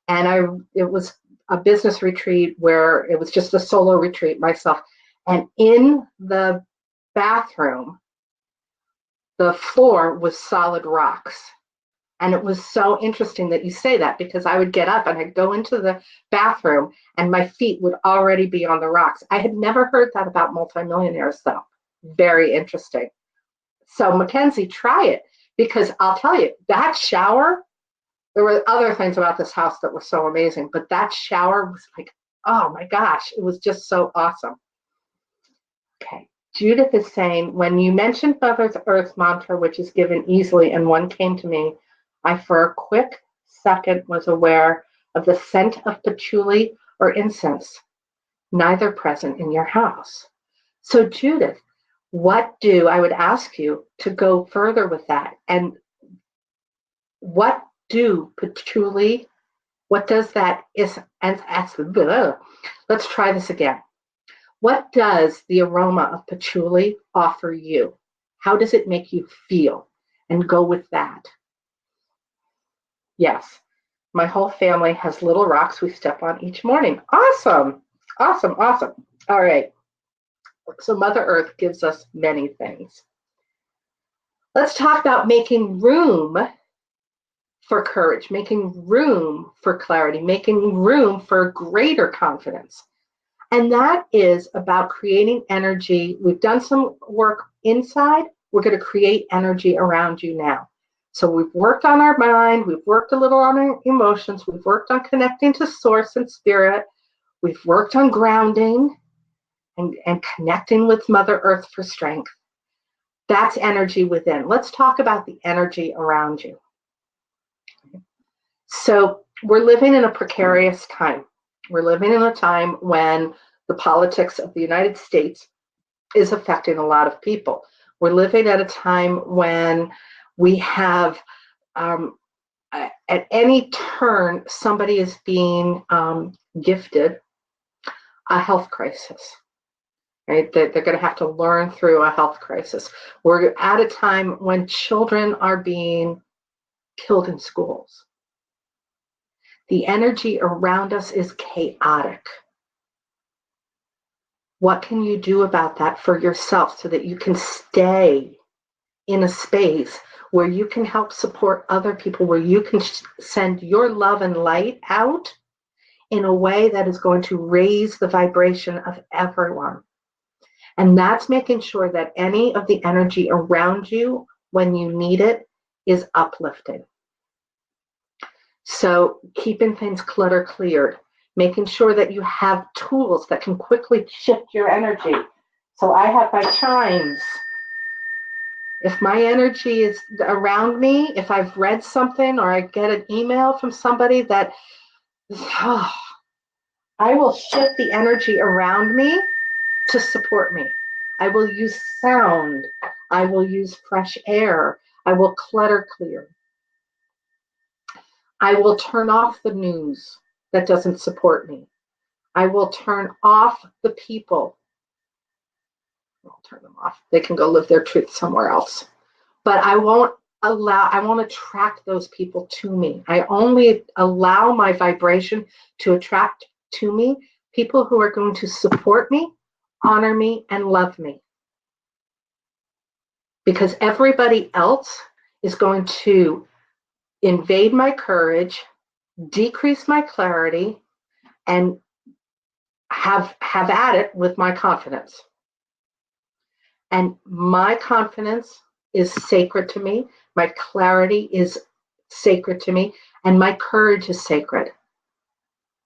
and it was a business retreat where it was just a solo retreat myself. And in the bathroom, the floor was solid rocks. And it was so interesting that you say that, because I would get up and I'd go into the bathroom and my feet would already be on the rocks. I had never heard that about multimillionaires, though. Very interesting. So Mackenzie, try it, because I'll tell you, that shower, there were other things about this house that were so amazing, but that shower was like, oh my gosh, it was just so awesome. Okay. Judith is saying, when you mentioned Mother Earth mantra, which is given easily, and one came to me, I for a quick second was aware of the scent of patchouli or incense, neither present in your house. So Judith, I would ask you to go further with that. And what do patchouli, what does that is, and let's try this again. What does the aroma of patchouli offer you? How does it make you feel? And go with that. Yes, my whole family has little rocks we step on each morning. Awesome, awesome, awesome. All right, so Mother Earth gives us many things. Let's talk about making room for courage, making room for clarity, making room for greater confidence. And that is about creating energy. We've done some work inside. We're going to create energy around you now. So we've worked on our mind. We've worked a little on our emotions. We've worked on connecting to source and spirit. We've worked on grounding and connecting with Mother Earth for strength. That's energy within. Let's talk about the energy around you. So we're living in a precarious time. We're living in a time when the politics of the United States is affecting a lot of people. We're living at a time when we have at any turn, somebody is being gifted a health crisis. Right? They're going to have to learn through a health crisis. We're at a time when children are being killed in schools. The energy around us is chaotic. What can you do about that for yourself so that you can stay in a space where you can help support other people, where you can send your love and light out in a way that is going to raise the vibration of everyone? And that's making sure that any of the energy around you when you need it is uplifting. So keeping things clutter cleared, making sure that you have tools that can quickly shift your energy. So I have my chimes. If my energy is around me, if I've read something or I get an email from somebody that, I will shift the energy around me to support me. I will use sound. I will use fresh air. I will clutter clear. I will turn off the news that doesn't support me. I will turn off the people. I'll turn them off. They can go live their truth somewhere else. But I won't attract those people to me. I only allow my vibration to attract to me people who are going to support me, honor me, and love me. Because everybody else is going to invade my courage, decrease my clarity, and have at it with my confidence. And my confidence is sacred to me. My clarity is sacred to me. And my courage is sacred.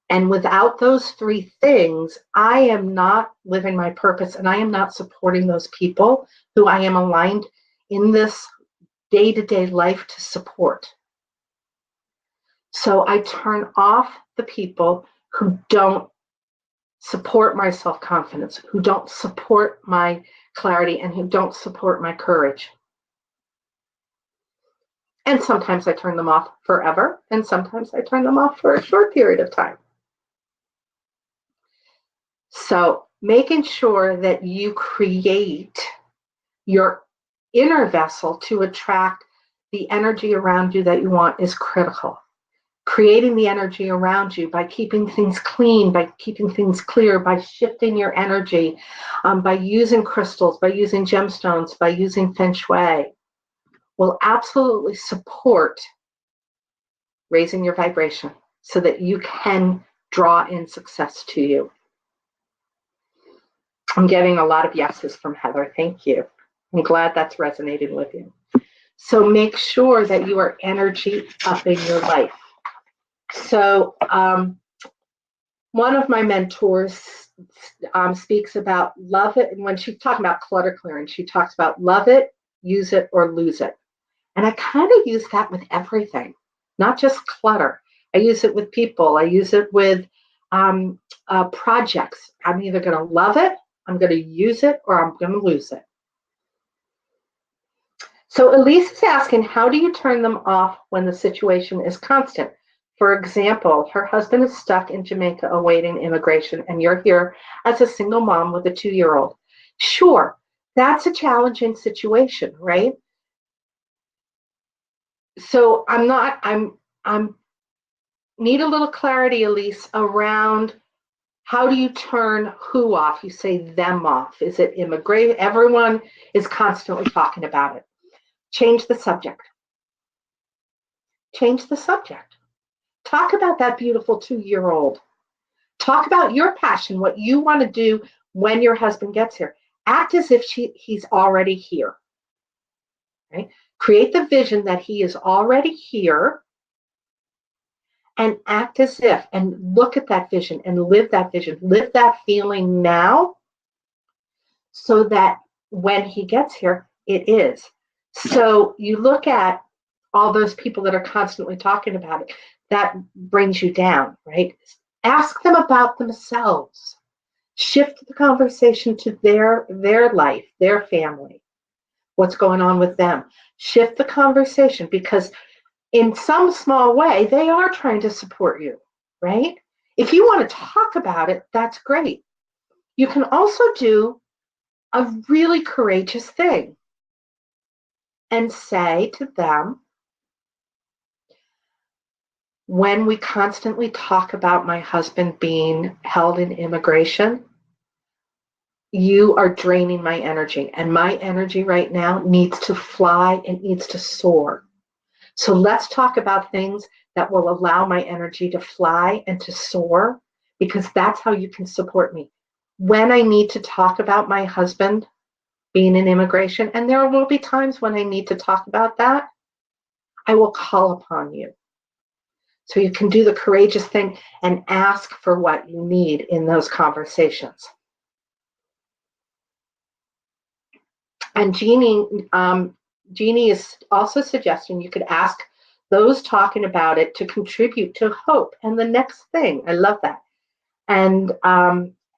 And without those three things, I am not living my purpose, and I am not supporting those people who I am aligned in this day-to-day life to support. So I turn off the people who don't support my self-confidence, who don't support my clarity, and who don't support my courage. And sometimes I turn them off forever, and sometimes I turn them off for a short period of time. So making sure that you create your inner vessel to attract the energy around you that you want is critical. Creating the energy around you by keeping things clean, by keeping things clear, by shifting your energy, by using crystals, by using gemstones, by using feng shui, will absolutely support raising your vibration so that you can draw in success to you. I'm getting a lot of yeses from Heather. Thank you. I'm glad that's resonating with you. So make sure that you are energy upping your life. So one of my mentors speaks about love it. And when she's talking about clutter clearing, she talks about love it, use it, or lose it. And I kind of use that with everything, not just clutter. I use it with people. I use it with projects. I'm either going to love it, I'm going to use it, or I'm going to lose it. So Elise is asking, how do you turn them off when the situation is constant? For example, her husband is stuck in Jamaica awaiting immigration, and you're here as a single mom with a 2-year-old. Sure, that's a challenging situation, right? So I'm need a little clarity, Elise, around how do you turn who off? You say them off. Is it immigration? Everyone is constantly talking about it. Change the subject. Change the subject. Talk about that beautiful 2-year-old. Talk about your passion, what you want to do when your husband gets here. Act as if he's already here. Right? Create the vision that he is already here and act as if, and look at that vision and live that vision. Live that feeling now so that when he gets here, it is. So you look at all those people that are constantly talking about it, that brings you down, right? Ask them about themselves. Shift the conversation to their life, their family, what's going on with them. Shift the conversation, because in some small way, they are trying to support you, right? If you want to talk about it, that's great. You can also do a really courageous thing and say to them, when we constantly talk about my husband being held in immigration, you are draining my energy, and my energy right now needs to fly and needs to soar. So let's talk about things that will allow my energy to fly and to soar, because that's how you can support me. When I need to talk about my husband being in immigration, and there will be times when I need to talk about that, I will call upon you. So you can do the courageous thing and ask for what you need in those conversations. And Jeannie is also suggesting you could ask those talking about it to contribute to hope and the next thing. I love that. And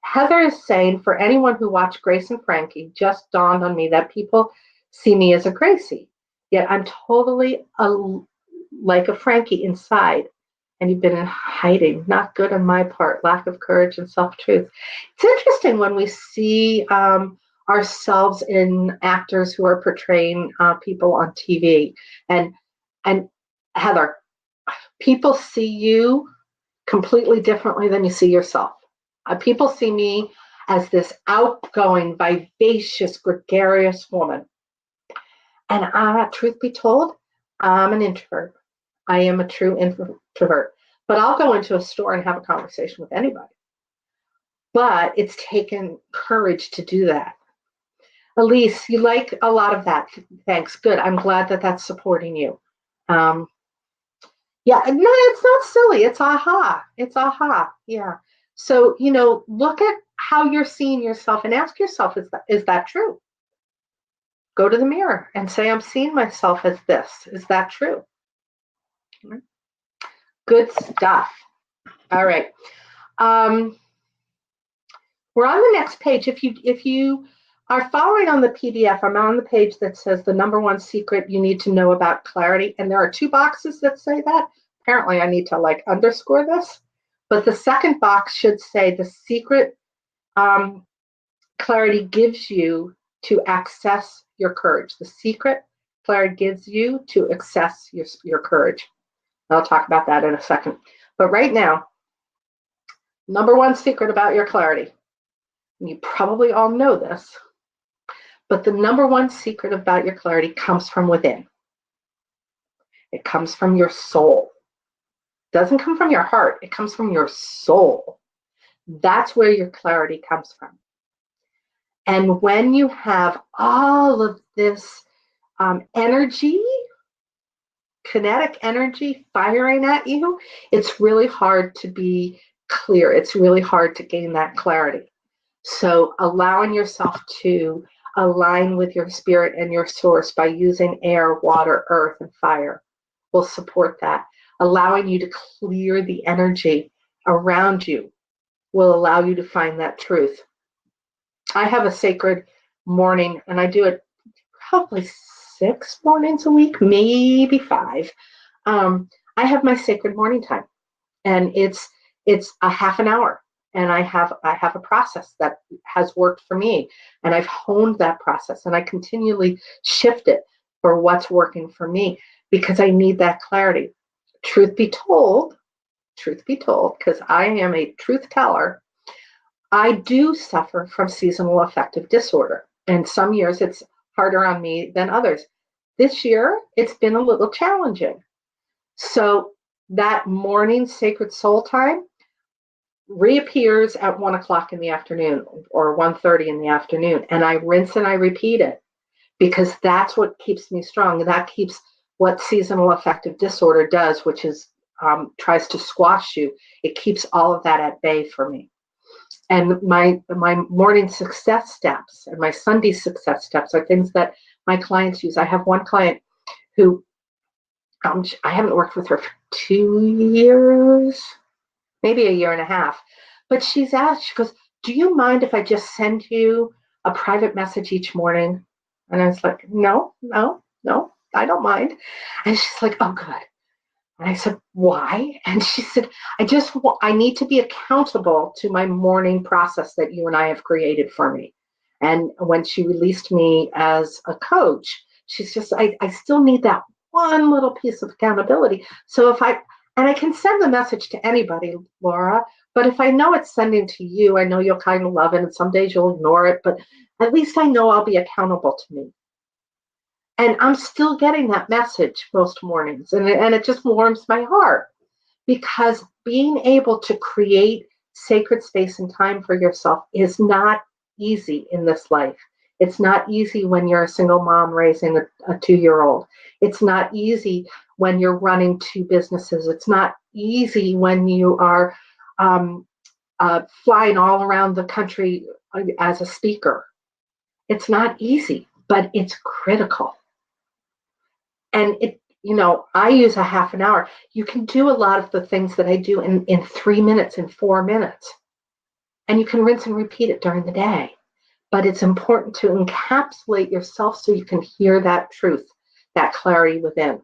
Heather is saying, for anyone who watched Grace and Frankie, just dawned on me that people see me as a Gracie, yet I'm totally like a Frankie inside. And you've been in hiding. Not good on my part. Lack of courage and self-truth. It's interesting when we see ourselves in actors who are portraying people on TV. And Heather, people see you completely differently than you see yourself. People see me as this outgoing, vivacious, gregarious woman. And truth be told, I'm an introvert. I am a true introvert. But I'll go into a store and have a conversation with anybody. But it's taken courage to do that. Elise, you like a lot of that. Thanks. Good. I'm glad that that's supporting you. Yeah, no, it's not silly. It's aha. It's aha. Yeah. So, look at how you're seeing yourself and ask yourself, is that true? Go to the mirror and say, I'm seeing myself as this. Is that true? Good stuff. All right. We're on the next page. If you are following on the PDF, I'm on the page that says the number one secret you need to know about clarity. And there are 2 boxes that say that. Apparently, I need to underscore this. But the second box should say the secret clarity gives you to access your courage. The secret clarity gives you to access your courage. I'll talk about that in a second. But right now, number one secret about your clarity. And you probably all know this, but the number one secret about your clarity comes from within. It comes from your soul. It doesn't come from your heart. It comes from your soul. That's where your clarity comes from. And when you have all of this energy, kinetic energy firing at you, it's really hard to be clear. It's really hard to gain that clarity. So allowing yourself to align with your spirit and your source by using air, water, earth, and fire will support that. Allowing you to clear the energy around you will allow you to find that truth. I have a sacred morning, and I do it probably 6 mornings a week, maybe 5. I have my sacred morning time, and it's a half an hour. And I have a process that has worked for me, and I've honed that process, and I continually shift it for what's working for me because I need that clarity. Truth be told, because I am a truth teller, I do suffer from seasonal affective disorder, and some years it's harder on me than others. This year, it's been a little challenging. So that morning sacred soul time reappears at 1 o'clock in the afternoon or 1:30 in the afternoon, and I rinse and I repeat it because that's what keeps me strong. That keeps what seasonal affective disorder does, which is tries to squash you. It keeps all of that at bay for me. And my morning success steps and my Sunday success steps are things that my clients use. I have one client who I haven't worked with her for 2 years, maybe a year and a half. But she's asked, she goes, do you mind if I just send you a private message each morning? And I was like, no, I don't mind. And she's like, oh, good. And I said, why? And she said, I need to be accountable to my morning process that you and I have created for me. And when she released me as a coach, she's just, I still need that one little piece of accountability. So and I can send the message to anybody, Laura, but if I know it's sending to you, I know you'll kind of love it. And some days you'll ignore it, but at least I know I'll be accountable to me. And I'm still getting that message most mornings. And it just warms my heart, because being able to create sacred space and time for yourself is not easy in this life. It's not easy when you're a single mom raising a 2-year-old. It's not easy when you're running 2 businesses. It's not easy when you are flying all around the country as a speaker. It's not easy, but it's critical. And I use a half an hour. You can do a lot of the things that I do in 3 minutes, in 4 minutes. And you can rinse and repeat it during the day. But it's important to encapsulate yourself so you can hear that truth, that clarity within.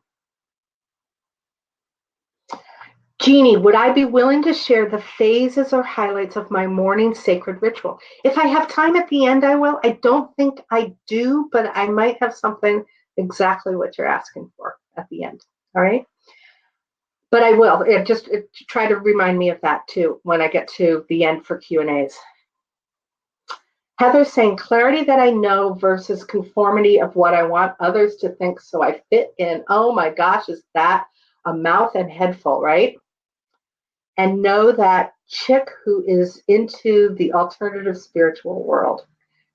Jeannie, would I be willing to share the phases or highlights of my morning sacred ritual? If I have time at the end, I will. I don't think I do, but I might have something exactly what you're asking for at the end. All right. But I will. Just try to remind me of that too when I get to the end for Q&As. Heather's saying clarity that I know versus conformity of what I want others to think so I fit in. Oh my gosh, is that a mouth and head full, right? And know that chick who is into the alternative spiritual world.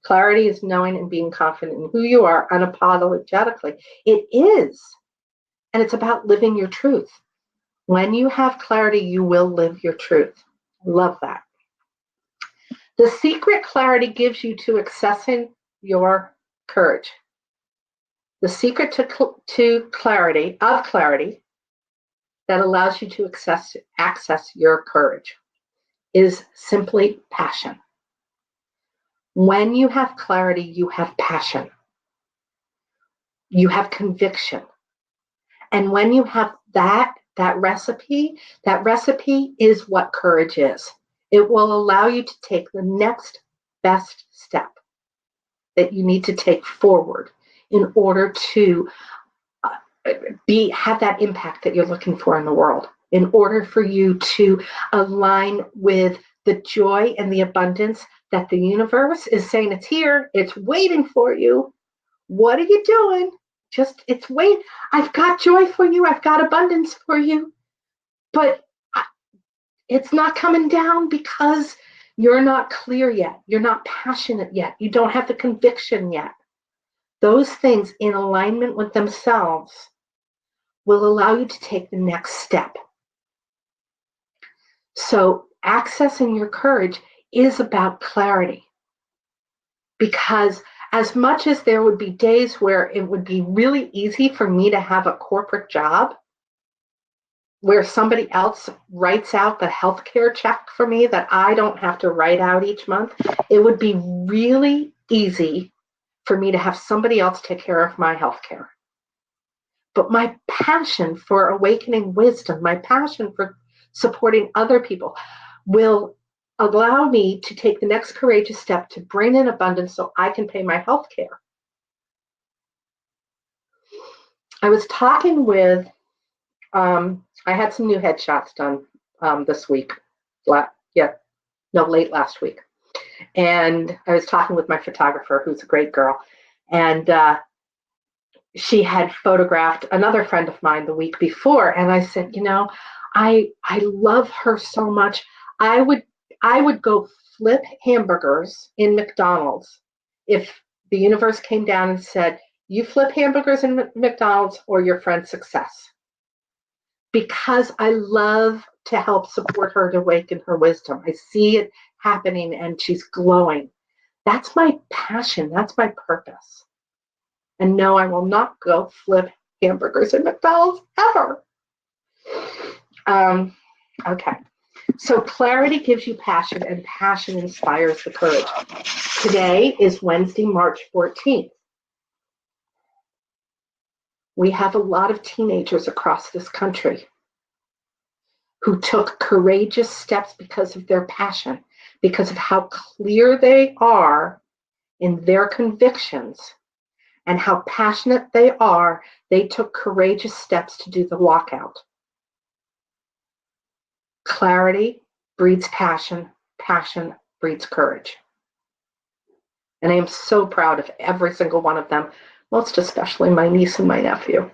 Clarity is knowing and being confident in who you are unapologetically. It is. And it's about living your truth. When you have clarity, you will live your truth. Love that. The secret clarity gives you to accessing your courage. The secret to clarity that allows you to access your courage is simply passion. When you have clarity, you have passion. You have conviction. And when you have that recipe is what courage is. It will allow you to take the next best step that you need to take forward in order to have that impact that you're looking for in the world, in order for you to align with the joy and the abundance that the universe is saying it's here, it's waiting for you. What are you doing? It's wait. I've got joy for you. I've got abundance for you. But it's not coming down because you're not clear yet. You're not passionate yet. You don't have the conviction yet. Those things in alignment with themselves will allow you to take the next step. So accessing your courage is about clarity, because as much as there would be days where it would be really easy for me to have a corporate job where somebody else writes out the healthcare check for me that I don't have to write out each month, it would be really easy for me to have somebody else take care of my healthcare. But my passion for awakening wisdom, my passion for supporting other people will allow me to take the next courageous step to bring in abundance so I can pay my health care. I was talking with, I had some new headshots done this week. Late last week. And I was talking with my photographer, who's a great girl. And she had photographed another friend of mine the week before. And I said, I love her so much. I would go flip hamburgers in McDonald's if the universe came down and said, you flip hamburgers in McDonald's or your friend's success. Because I love to help support her to awaken her wisdom. I see it happening and she's glowing. That's my passion. That's my purpose. And no, I will not go flip hamburgers in McDonald's ever. Okay. So clarity gives you passion, and passion inspires the courage. Today is Wednesday, March 14th. We have a lot of teenagers across this country who took courageous steps because of their passion, because of how clear they are in their convictions and how passionate they are. They took courageous steps to do the walkout. Clarity breeds passion, passion breeds courage. And I am so proud of every single one of them, most especially my niece and my nephew.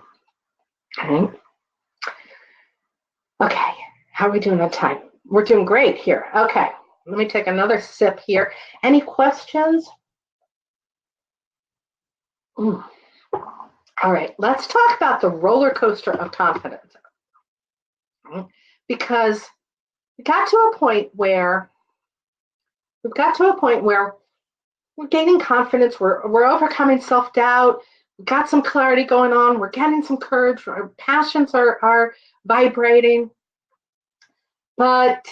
Okay, how are we doing on time? We're doing great here. Okay, let me take another sip here. Any questions? Ooh. All right, let's talk about the roller coaster of confidence. Because we got to a point where we're gaining confidence, we're overcoming self-doubt, we've got some clarity going on, we're getting some courage, our passions are vibrating, but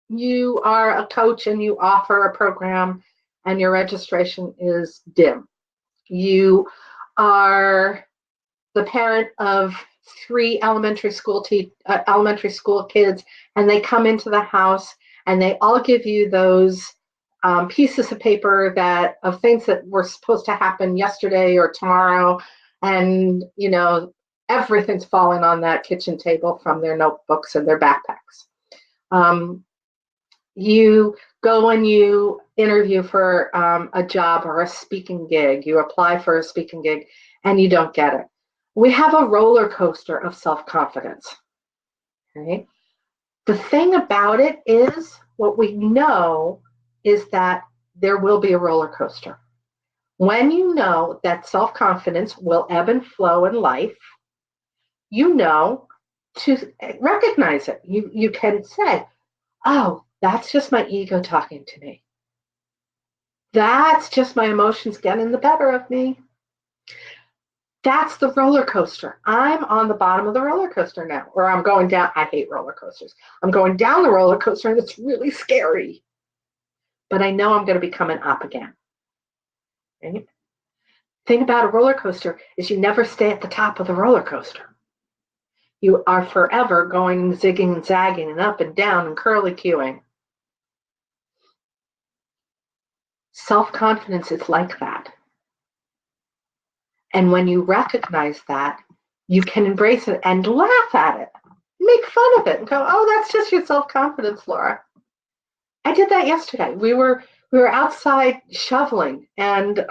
you are a coach and you offer a program and your registration is dim. You are the parent of 3 elementary school kids, and they come into the house and they all give you those pieces of paper of things that were supposed to happen yesterday or tomorrow, and everything's falling on that kitchen table from their notebooks and their backpacks. You go and you interview for a job or a speaking gig. You apply for a speaking gig and you don't get it. We have a roller coaster of self-confidence. Okay? The thing about it is, what we know is that there will be a roller coaster. When you know that self-confidence will ebb and flow in life, you know to recognize it. You can say, oh, that's just my ego talking to me. That's just my emotions getting the better of me. That's the roller coaster. I'm on the bottom of the roller coaster now, or I'm going down. I hate roller coasters. I'm going down the roller coaster and it's really scary. But I know I'm going to be coming up again. Right? Thing about a roller coaster is you never stay at the top of the roller coaster. You are forever going zigging and zagging and up and down and curly cueing. Self-confidence is like that. And when you recognize that, you can embrace it and laugh at it, make fun of it, and go, "Oh, that's just your self-confidence, Laura." I did that yesterday. We were outside shoveling, and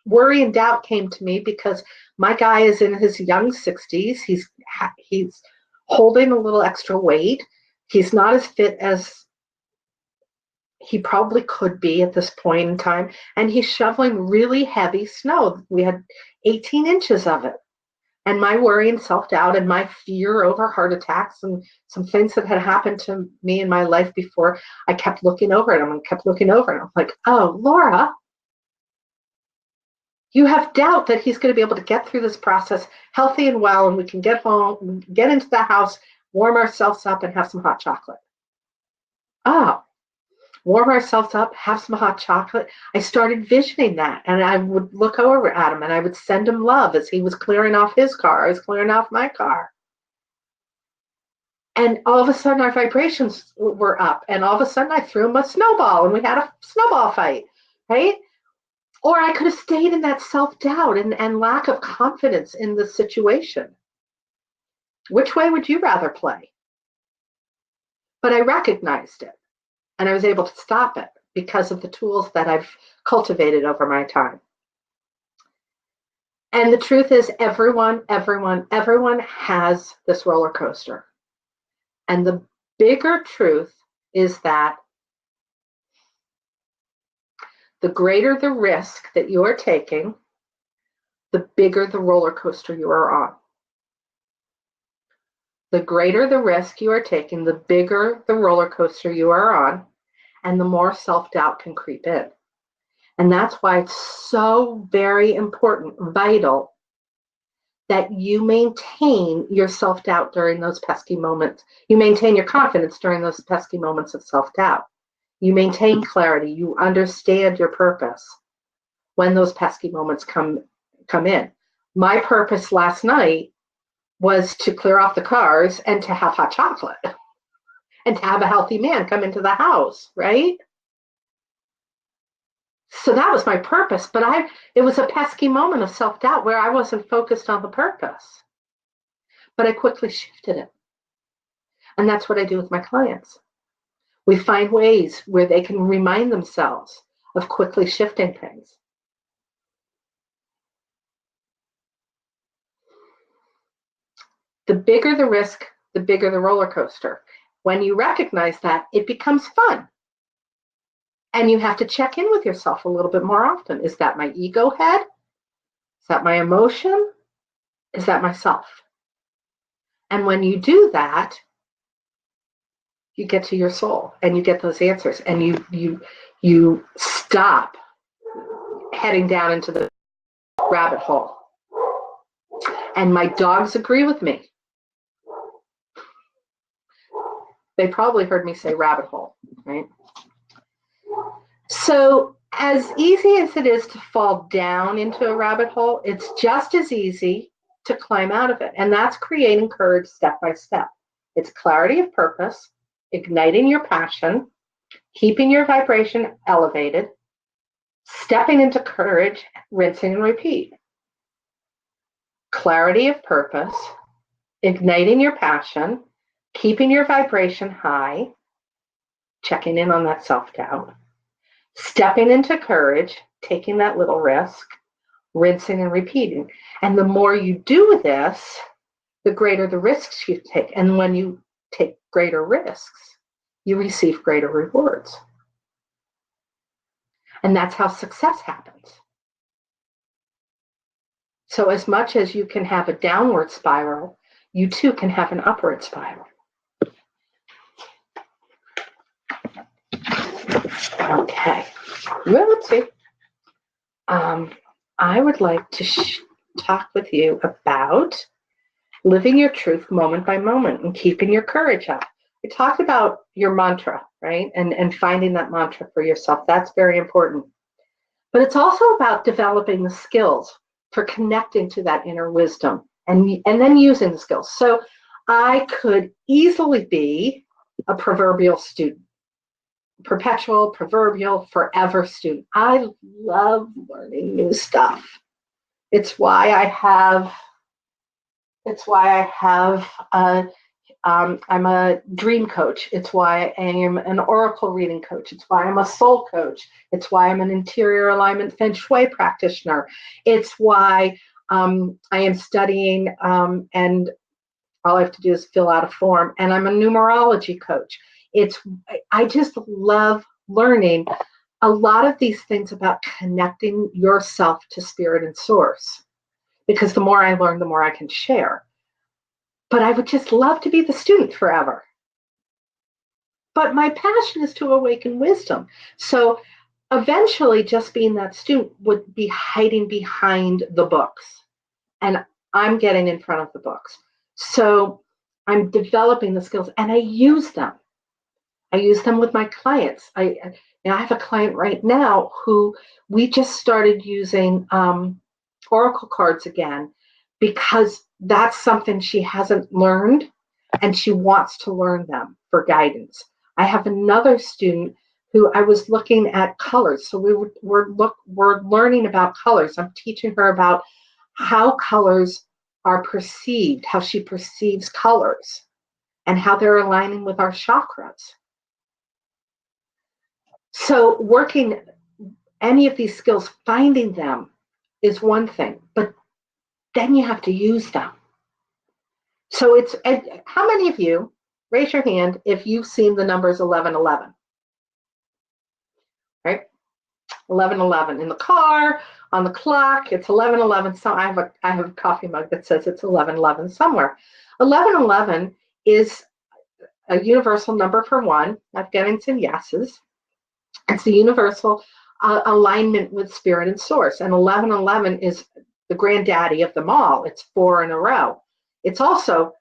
worry and doubt came to me because my guy is in his young 60s. He's holding a little extra weight. He's not as fit as he probably could be at this point in time, and he's shoveling really heavy snow. We had 18 inches of it. And my worry and self-doubt and my fear over heart attacks and some things that had happened to me in my life before, I kept looking over at him and kept looking over, and I'm like, oh, Laura, you have doubt that he's going to be able to get through this process healthy and well, and we can get home, get into the house, warm ourselves up, and have some hot chocolate. Oh, warm ourselves up, have some hot chocolate. I started visioning that, and I would look over at him and I would send him love as he was clearing off his car. I was clearing off my car. And all of a sudden our vibrations were up, and all of a sudden I threw him a snowball and we had a snowball fight, right? Or I could have stayed in that self-doubt and lack of confidence in the situation. Which way would you rather play? But I recognized it. And I was able to stop it because of the tools that I've cultivated over my time. And the truth is, everyone has this roller coaster. And the bigger truth is that the greater the risk that you are taking, the bigger the roller coaster you are on. The greater the risk you are taking, the bigger the roller coaster you are on, and the more self-doubt can creep in. And that's why it's so very important, vital, that you maintain your self-doubt during those pesky moments. You maintain your confidence during those pesky moments of self-doubt. You maintain clarity. You understand your purpose when those pesky moments come in. My purpose last night was to clear off the cars and to have hot chocolate. and to have a healthy man come into the house, right? So that was my purpose, but it was a pesky moment of self-doubt where I wasn't focused on the purpose. But I quickly shifted it. And that's what I do with my clients. We find ways where they can remind themselves of quickly shifting things. The bigger the risk, the bigger the roller coaster. When you recognize that, it becomes fun. And you have to check in with yourself a little bit more often. Is that my ego head? Is that my emotion? Is that myself? And when you do that, you get to your soul and you get those answers, and you stop heading down into the rabbit hole. And my dogs agree with me. They probably heard me say rabbit hole, right? So as easy as it is to fall down into a rabbit hole, it's just as easy to climb out of it. And that's creating courage step by step. It's clarity of purpose, igniting your passion, keeping your vibration elevated, stepping into courage, rinsing and repeat. Clarity of purpose, igniting your passion, keeping your vibration high, checking in on that self-doubt, stepping into courage, taking that little risk, rinsing and repeating. And the more you do this, the greater the risks you take. And when you take greater risks, you receive greater rewards. And that's how success happens. So as much as you can have a downward spiral, you too can have an upward spiral. Okay, well, let's see. I would like to talk with you about living your truth moment by moment and keeping your courage up. We talked about your mantra, right? And finding that mantra for yourself. That's very important. But it's also about developing the skills for connecting to that inner wisdom and then using the skills. So I could easily be a proverbial student, perpetual, proverbial, forever student. I love learning new stuff. It's why I have I'm a dream coach. It's why I am an oracle reading coach. It's why I'm a soul coach. It's why I'm an interior alignment feng shui practitioner. It's why I am studying and all I have to do is fill out a form. And I'm a numerology coach. I just love learning a lot of these things about connecting yourself to spirit and source. Because the more I learn, the more I can share. But I would just love to be the student forever. But my passion is to awaken wisdom. So eventually, just being that student would be hiding behind the books. And I'm getting in front of the books. So I'm developing the skills and I use them. I use them with my clients. I have a client right now who we just started using oracle cards again because that's something she hasn't learned and she wants to learn them for guidance. I have another student who I was looking at colors. So we're learning about colors. I'm teaching her about how colors are perceived, how she perceives colors, and how they're aligning with our chakras. So working any of these skills, finding them is one thing, but then you have to use them. So how many of you, raise your hand if you've seen the numbers 1111, right? 1111 in the car, on the clock, it's 1111. So I have a coffee mug that says it's 1111 somewhere. 1111 is a universal number for one. I'm getting some yeses. It's the universal alignment with spirit and source. And 1111 is the granddaddy of them all. It's 4 in a row. It's also,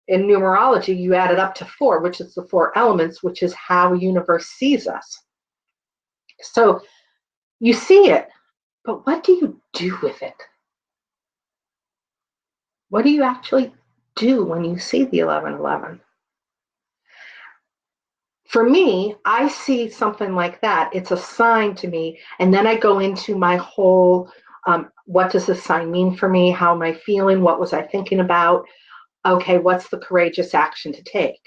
in numerology, you add it up to 4, which is the 4 elements, which is how universe sees us. So you see it, but what do you do with it? What do you actually do when you see the 1111? For me, I see something like that. It's a sign to me. And then I go into my whole, what does this sign mean for me? How am I feeling? What was I thinking about? Okay, what's the courageous action to take?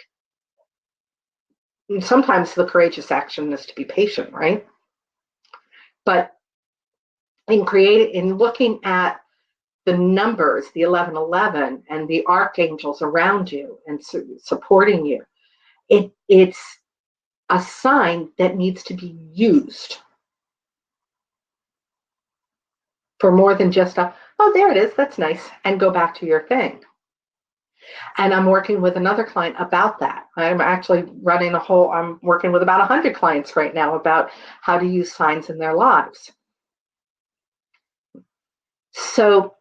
And sometimes the courageous action is to be patient, right? But in looking at the numbers, the 1111, and the archangels around you and supporting you, it's a sign that needs to be used for more than just oh, there it is, that's nice, and go back to your thing. And I'm working with another client about that. I'm actually I'm working with about 100 clients right now about how to use signs in their lives. So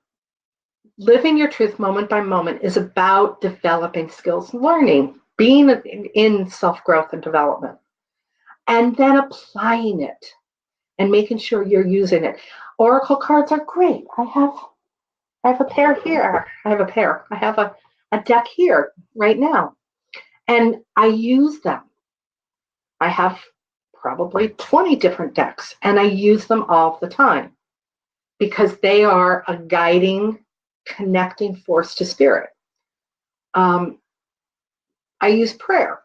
living your truth moment by moment is about developing skills, learning, being in self-growth and development, and then applying it and making sure you're using it. Oracle cards are great. I have a pair here. I have a deck here right now. And I use them. I have probably 20 different decks, and I use them all the time because they are a guiding, connecting force to spirit. I use prayer,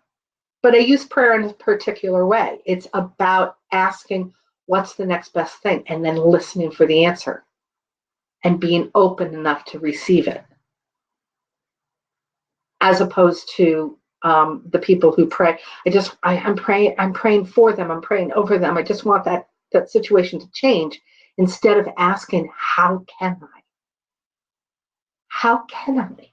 but I use prayer in a particular way. It's about asking what's the next best thing and then listening for the answer and being open enough to receive it, as opposed to the people who pray. I'm praying for them. I'm praying over them. I just want that situation to change, instead of asking, how can I? How can I?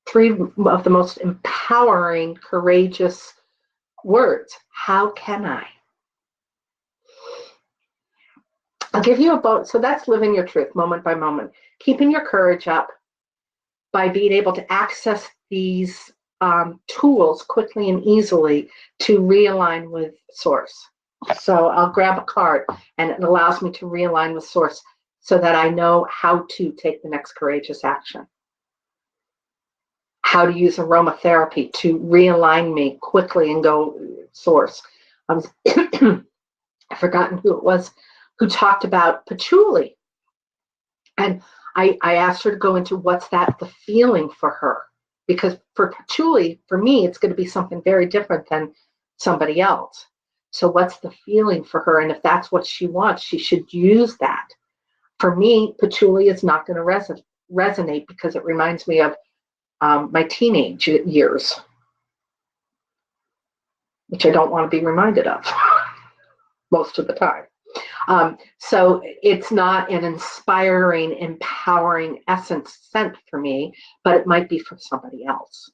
3 of the most empowering, courageous words. How can I? I'll give you a boat. So that's living your truth moment by moment, keeping your courage up by being able to access these tools quickly and easily to realign with source. So I'll grab a card and it allows me to realign with source so that I know how to take the next courageous action. How to use aromatherapy to realign me quickly and go source. I've forgotten who it was who talked about patchouli. And I asked her to go into what's the feeling for her. Because for patchouli, for me, it's going to be something very different than somebody else. So what's the feeling for her? And if that's what she wants, she should use that. For me, patchouli is not going to resonate because it reminds me of my teenage years, which I don't want to be reminded of most of the time. So it's not an inspiring, empowering essence scent for me, but it might be for somebody else.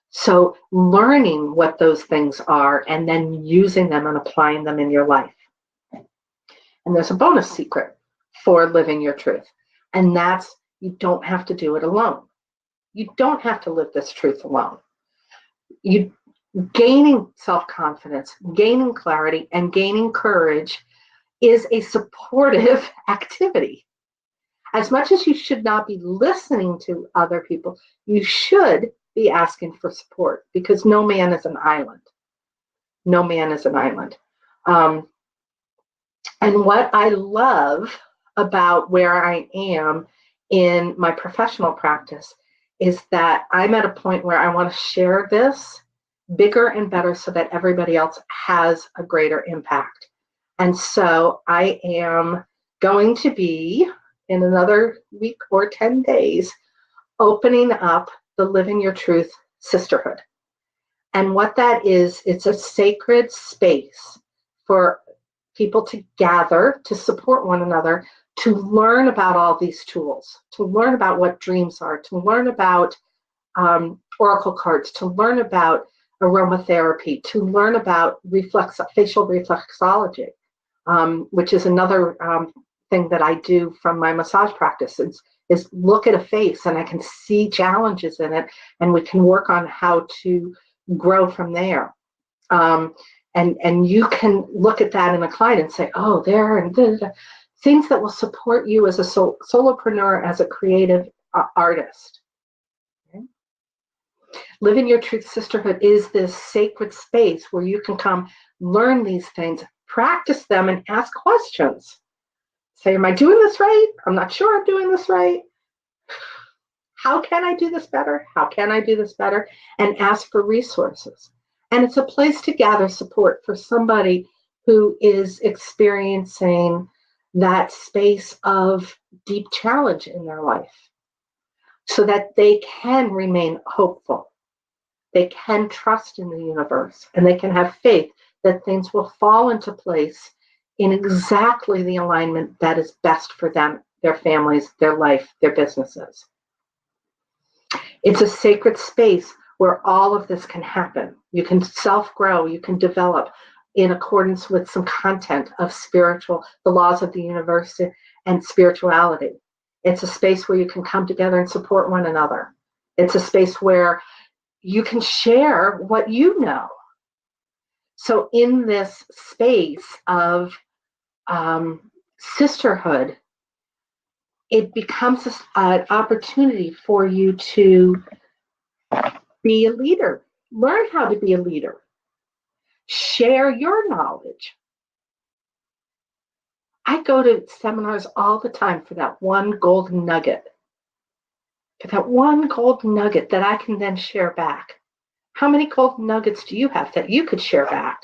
So learning what those things are and then using them and applying them in your life. And there's a bonus secret for living your truth. And that's, you don't have to do it alone. You don't have to live this truth alone. Gaining self-confidence, gaining clarity, and gaining courage is a supportive activity. As much as you should not be listening to other people, you should be asking for support, because no man is an island. No man is an island. And what I love about where I am in my professional practice is that I'm at a point where I want to share this bigger and better so that everybody else has a greater impact. And so I am going to be, in another week or 10 days, opening up the Living Your Truth Sisterhood. And what that is, it's a sacred space for people to gather, to support one another, to learn about all these tools, to learn about what dreams are, to learn about oracle cards, to learn about aromatherapy, to learn about facial reflexology, which is another thing that I do from my massage practice, is look at a face and I can see challenges in it, and we can work on how to grow from there. And you can look at that in a client and say, oh, there, and things that will support you as a solopreneur, as a creative artist. Okay? Living Your Truth Sisterhood is this sacred space where you can come learn these things, practice them, and ask questions. Say, am I doing this right? I'm not sure I'm doing this right. How can I do this better? How can I do this better? And ask for resources. And it's a place to gather support for somebody who is experiencing that space of deep challenge in their life so that they can remain hopeful. They can trust in the universe and they can have faith that things will fall into place in exactly the alignment that is best for them, their families, their life, their businesses. It's a sacred space where all of this can happen. You can self-grow, you can develop in accordance with some content of the laws of the universe and spirituality. It's a space where you can come together and support one another. It's a space where you can share what you know. So in this space of sisterhood, it becomes an opportunity for you to be a leader, learn how to be a leader, share your knowledge. I go to seminars all the time for that one golden nugget, that I can then share back. How many golden nuggets do you have that you could share back?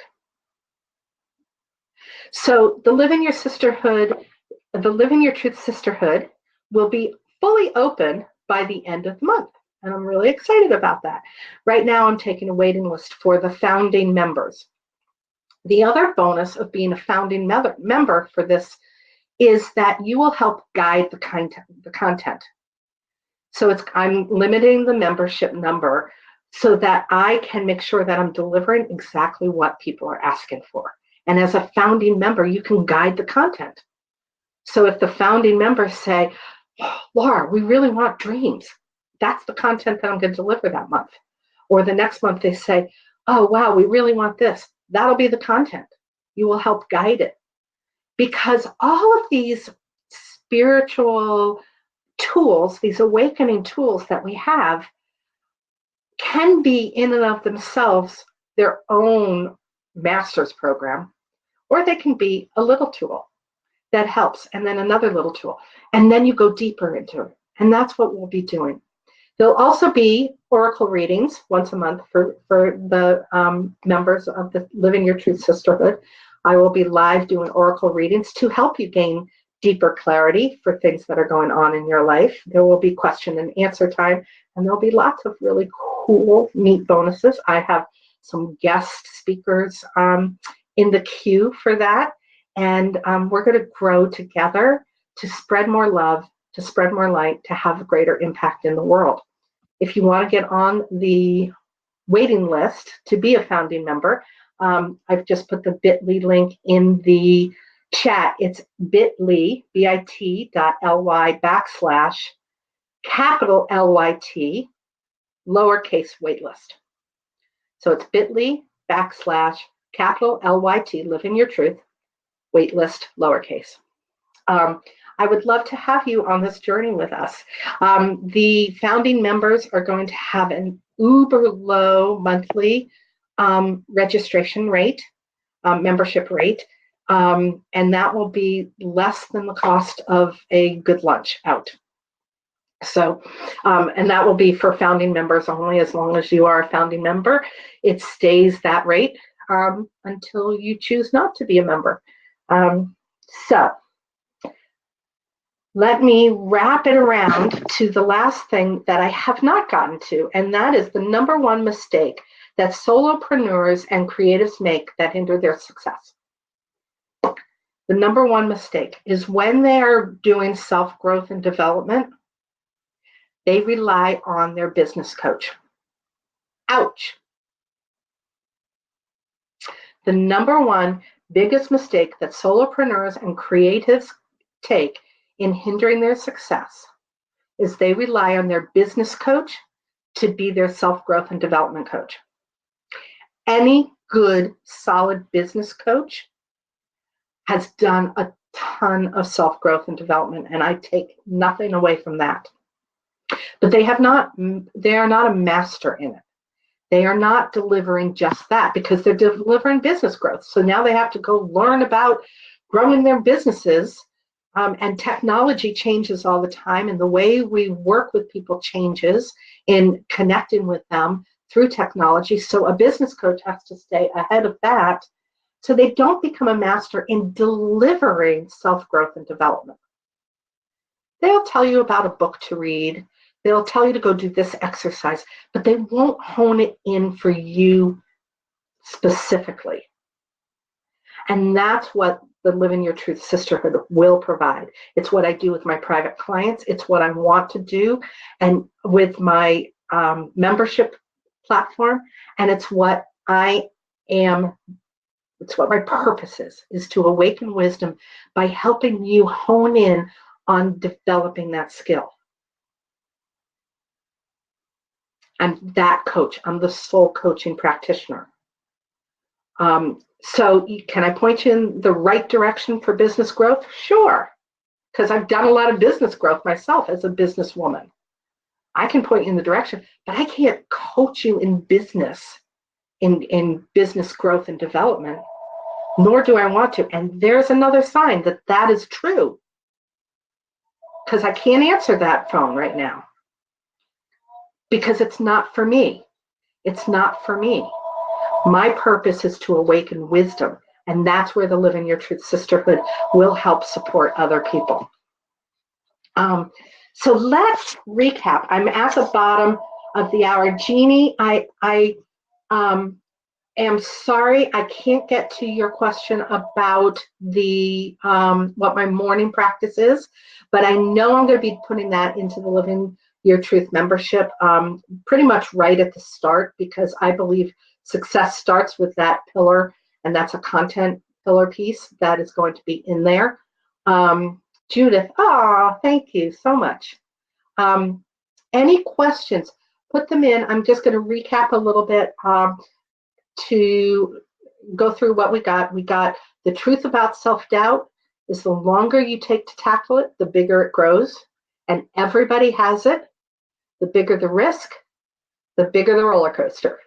So the Living Your Truth Sisterhood will be fully open by the end of the month. And I'm really excited about that. Right now, I'm taking a waiting list for the founding members. The other bonus of being a founding member for this is that you will help guide the content. So I'm limiting the membership number so that I can make sure that I'm delivering exactly what people are asking for. And as a founding member, you can guide the content. So if the founding members say, oh, Laura, we really want dreams, that's the content that I'm going to deliver that month. Or the next month they say, oh, wow, we really want this. That'll be the content. You will help guide it. Because all of these spiritual tools, these awakening tools that we have, can be in and of themselves their own master's program, or they can be a little tool that helps, and then another little tool. And then you go deeper into it. And that's what we'll be doing. There'll also be oracle readings once a month for the members of the Living Your Truth Sisterhood. I will be live doing oracle readings to help you gain deeper clarity for things that are going on in your life. There will be question and answer time, and there'll be lots of really cool, neat bonuses. I have some guest speakers in the queue for that, and we're going to grow together to spread more love, to spread more light, to have a greater impact in the world. If you want to get on the waiting list to be a founding member, I've just put the bit.ly link in the chat. It's bit.ly, bit.ly capital LYT, lowercase waitlist. So it's bit.ly capital LYT, Living Your Truth, waitlist, lowercase. I would love to have you on this journey with us. The founding members are going to have an uber low monthly registration rate, membership rate, and that will be less than the cost of a good lunch out. So, and that will be for founding members only. As long as you are a founding member, it stays that rate until you choose not to be a member. So let me wrap it around to the last thing that I have not gotten to, and that is the number one mistake that solopreneurs and creatives make that hinder their success. The number one mistake is when they are doing self-growth and development, they rely on their business coach. Ouch. The number one biggest mistake that solopreneurs and creatives take in hindering their success is they rely on their business coach to be their self-growth and development coach. Any good, solid business coach has done a ton of self-growth and development, and I take nothing away from that. But they are not a master in it. They are not delivering just that because they're delivering business growth. So now they have to go learn about growing their businesses, and technology changes all the time, and the way we work with people changes in connecting with them through technology. So a business coach has to stay ahead of that so they don't become a master in delivering self-growth and development. They'll tell you about a book to read. They'll tell you to go do this exercise, but they won't hone it in for you specifically. And that's what the Living Your Truth Sisterhood will provide. It's what I do with my private clients. It's what I want to do and with my membership platform. And it's what I am. It's what my purpose is to awaken wisdom by helping you hone in on developing that skill. I'm that coach. I'm the soul coaching practitioner. So can I point you in the right direction for business growth? Sure, because I've done a lot of business growth myself as a businesswoman. I can point you in the direction, but I can't coach you in business, in business growth and development, nor do I want to. And there's another sign that that is true, because I can't answer that phone right now, because it's not for me. It's not for me. My purpose is to awaken wisdom, and that's where the Living Your Truth Sisterhood will help support other people. So let's recap. I'm at the bottom of the hour. Jeannie, I am sorry I can't get to your question about the what my morning practice is, but I know I'm going to be putting that into the Living Your Truth membership pretty much right at the start, because I believe success starts with that pillar, and that's a content pillar piece that is going to be in there. Judith, thank you so much. Any questions? Put them in. I'm just going to recap a little bit to go through what we got. We got the truth about self-doubt is the longer you take to tackle it, the bigger it grows, and everybody has it. The bigger the risk, the bigger the roller coaster.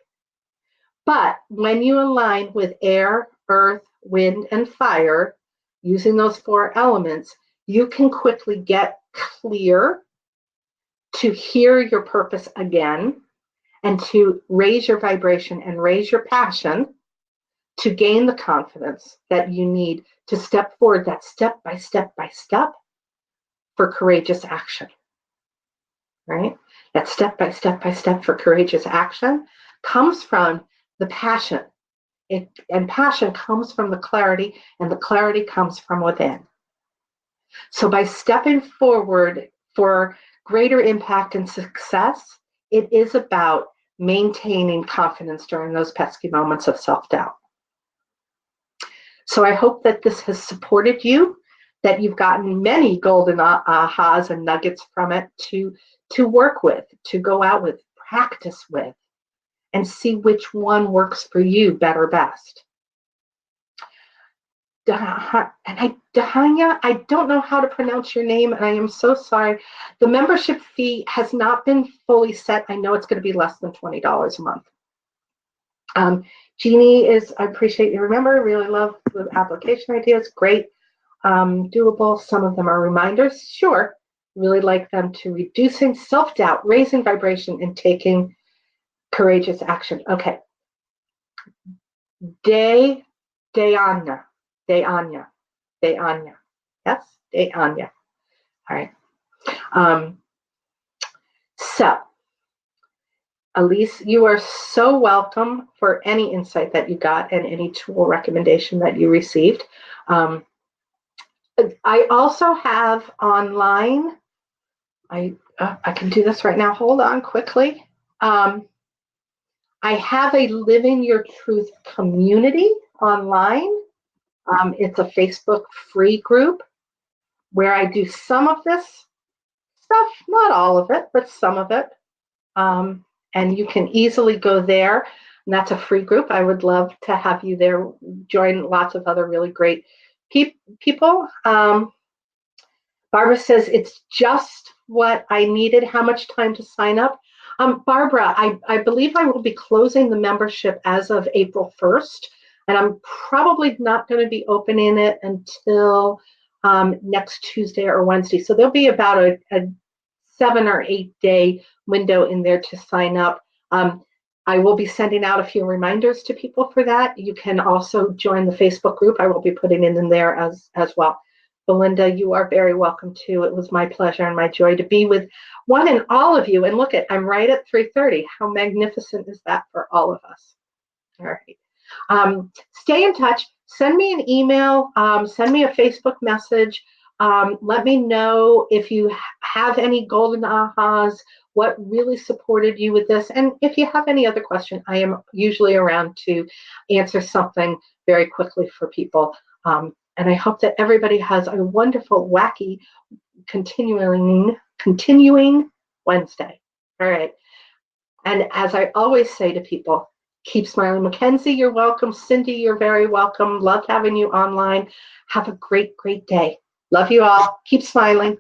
But when you align with air, earth, wind, and fire, using those 4 elements, you can quickly get clear to hear your purpose again and to raise your vibration and raise your passion to gain the confidence that you need to step forward, that step by step by step for courageous action, right? That step by step by step for courageous action comes from the passion. And passion comes from the clarity, and the clarity comes from within. So by stepping forward for greater impact and success, it is about maintaining confidence during those pesky moments of self-doubt. So I hope that this has supported you, that you've gotten many golden ahas and nuggets from it to work with, to go out with, practice with, and see which one works for you better best. Dahanya, I don't know how to pronounce your name, and I am so sorry. The membership fee has not been fully set. I know it's going to be less than $20 a month. Jeannie I appreciate you. Remember, really love the application ideas. Great, doable. Some of them are reminders. Sure, really like them to reducing self-doubt, raising vibration, and taking courageous action. Okay. Dayanya. Yes, Dayanya. All right. So, Elise, you are so welcome for any insight that you got and any tool recommendation that you received. I also have online, I can do this right now. Hold on quickly. I have a Living Your Truth community online. It's a Facebook free group where I do some of this stuff, not all of it, but some of it. And you can easily go there. And that's a free group. I would love to have you there, join lots of other really great people. Barbara says, it's just what I needed. How much time to sign up? Barbara, I believe I will be closing the membership as of April 1st, and I'm probably not going to be opening it until next Tuesday or Wednesday. So there'll be about a 7 or 8 day window in there to sign up. I will be sending out a few reminders to people for that. You can also join the Facebook group. I will be putting it in there as well. Belinda, you are very welcome too. It was my pleasure and my joy to be with one and all of you. And look I'm right at 3:30. How magnificent is that for all of us? All right. Stay in touch. Send me an email. Send me a Facebook message. Let me know if you have any golden ahas, what really supported you with this. And if you have any other question, I am usually around to answer something very quickly for people. And I hope that everybody has a wonderful, wacky, continuing Wednesday. All right. And as I always say to people, keep smiling. Mackenzie, you're welcome. Cindy, you're very welcome. Love having you online. Have a great, great day. Love you all. Keep smiling.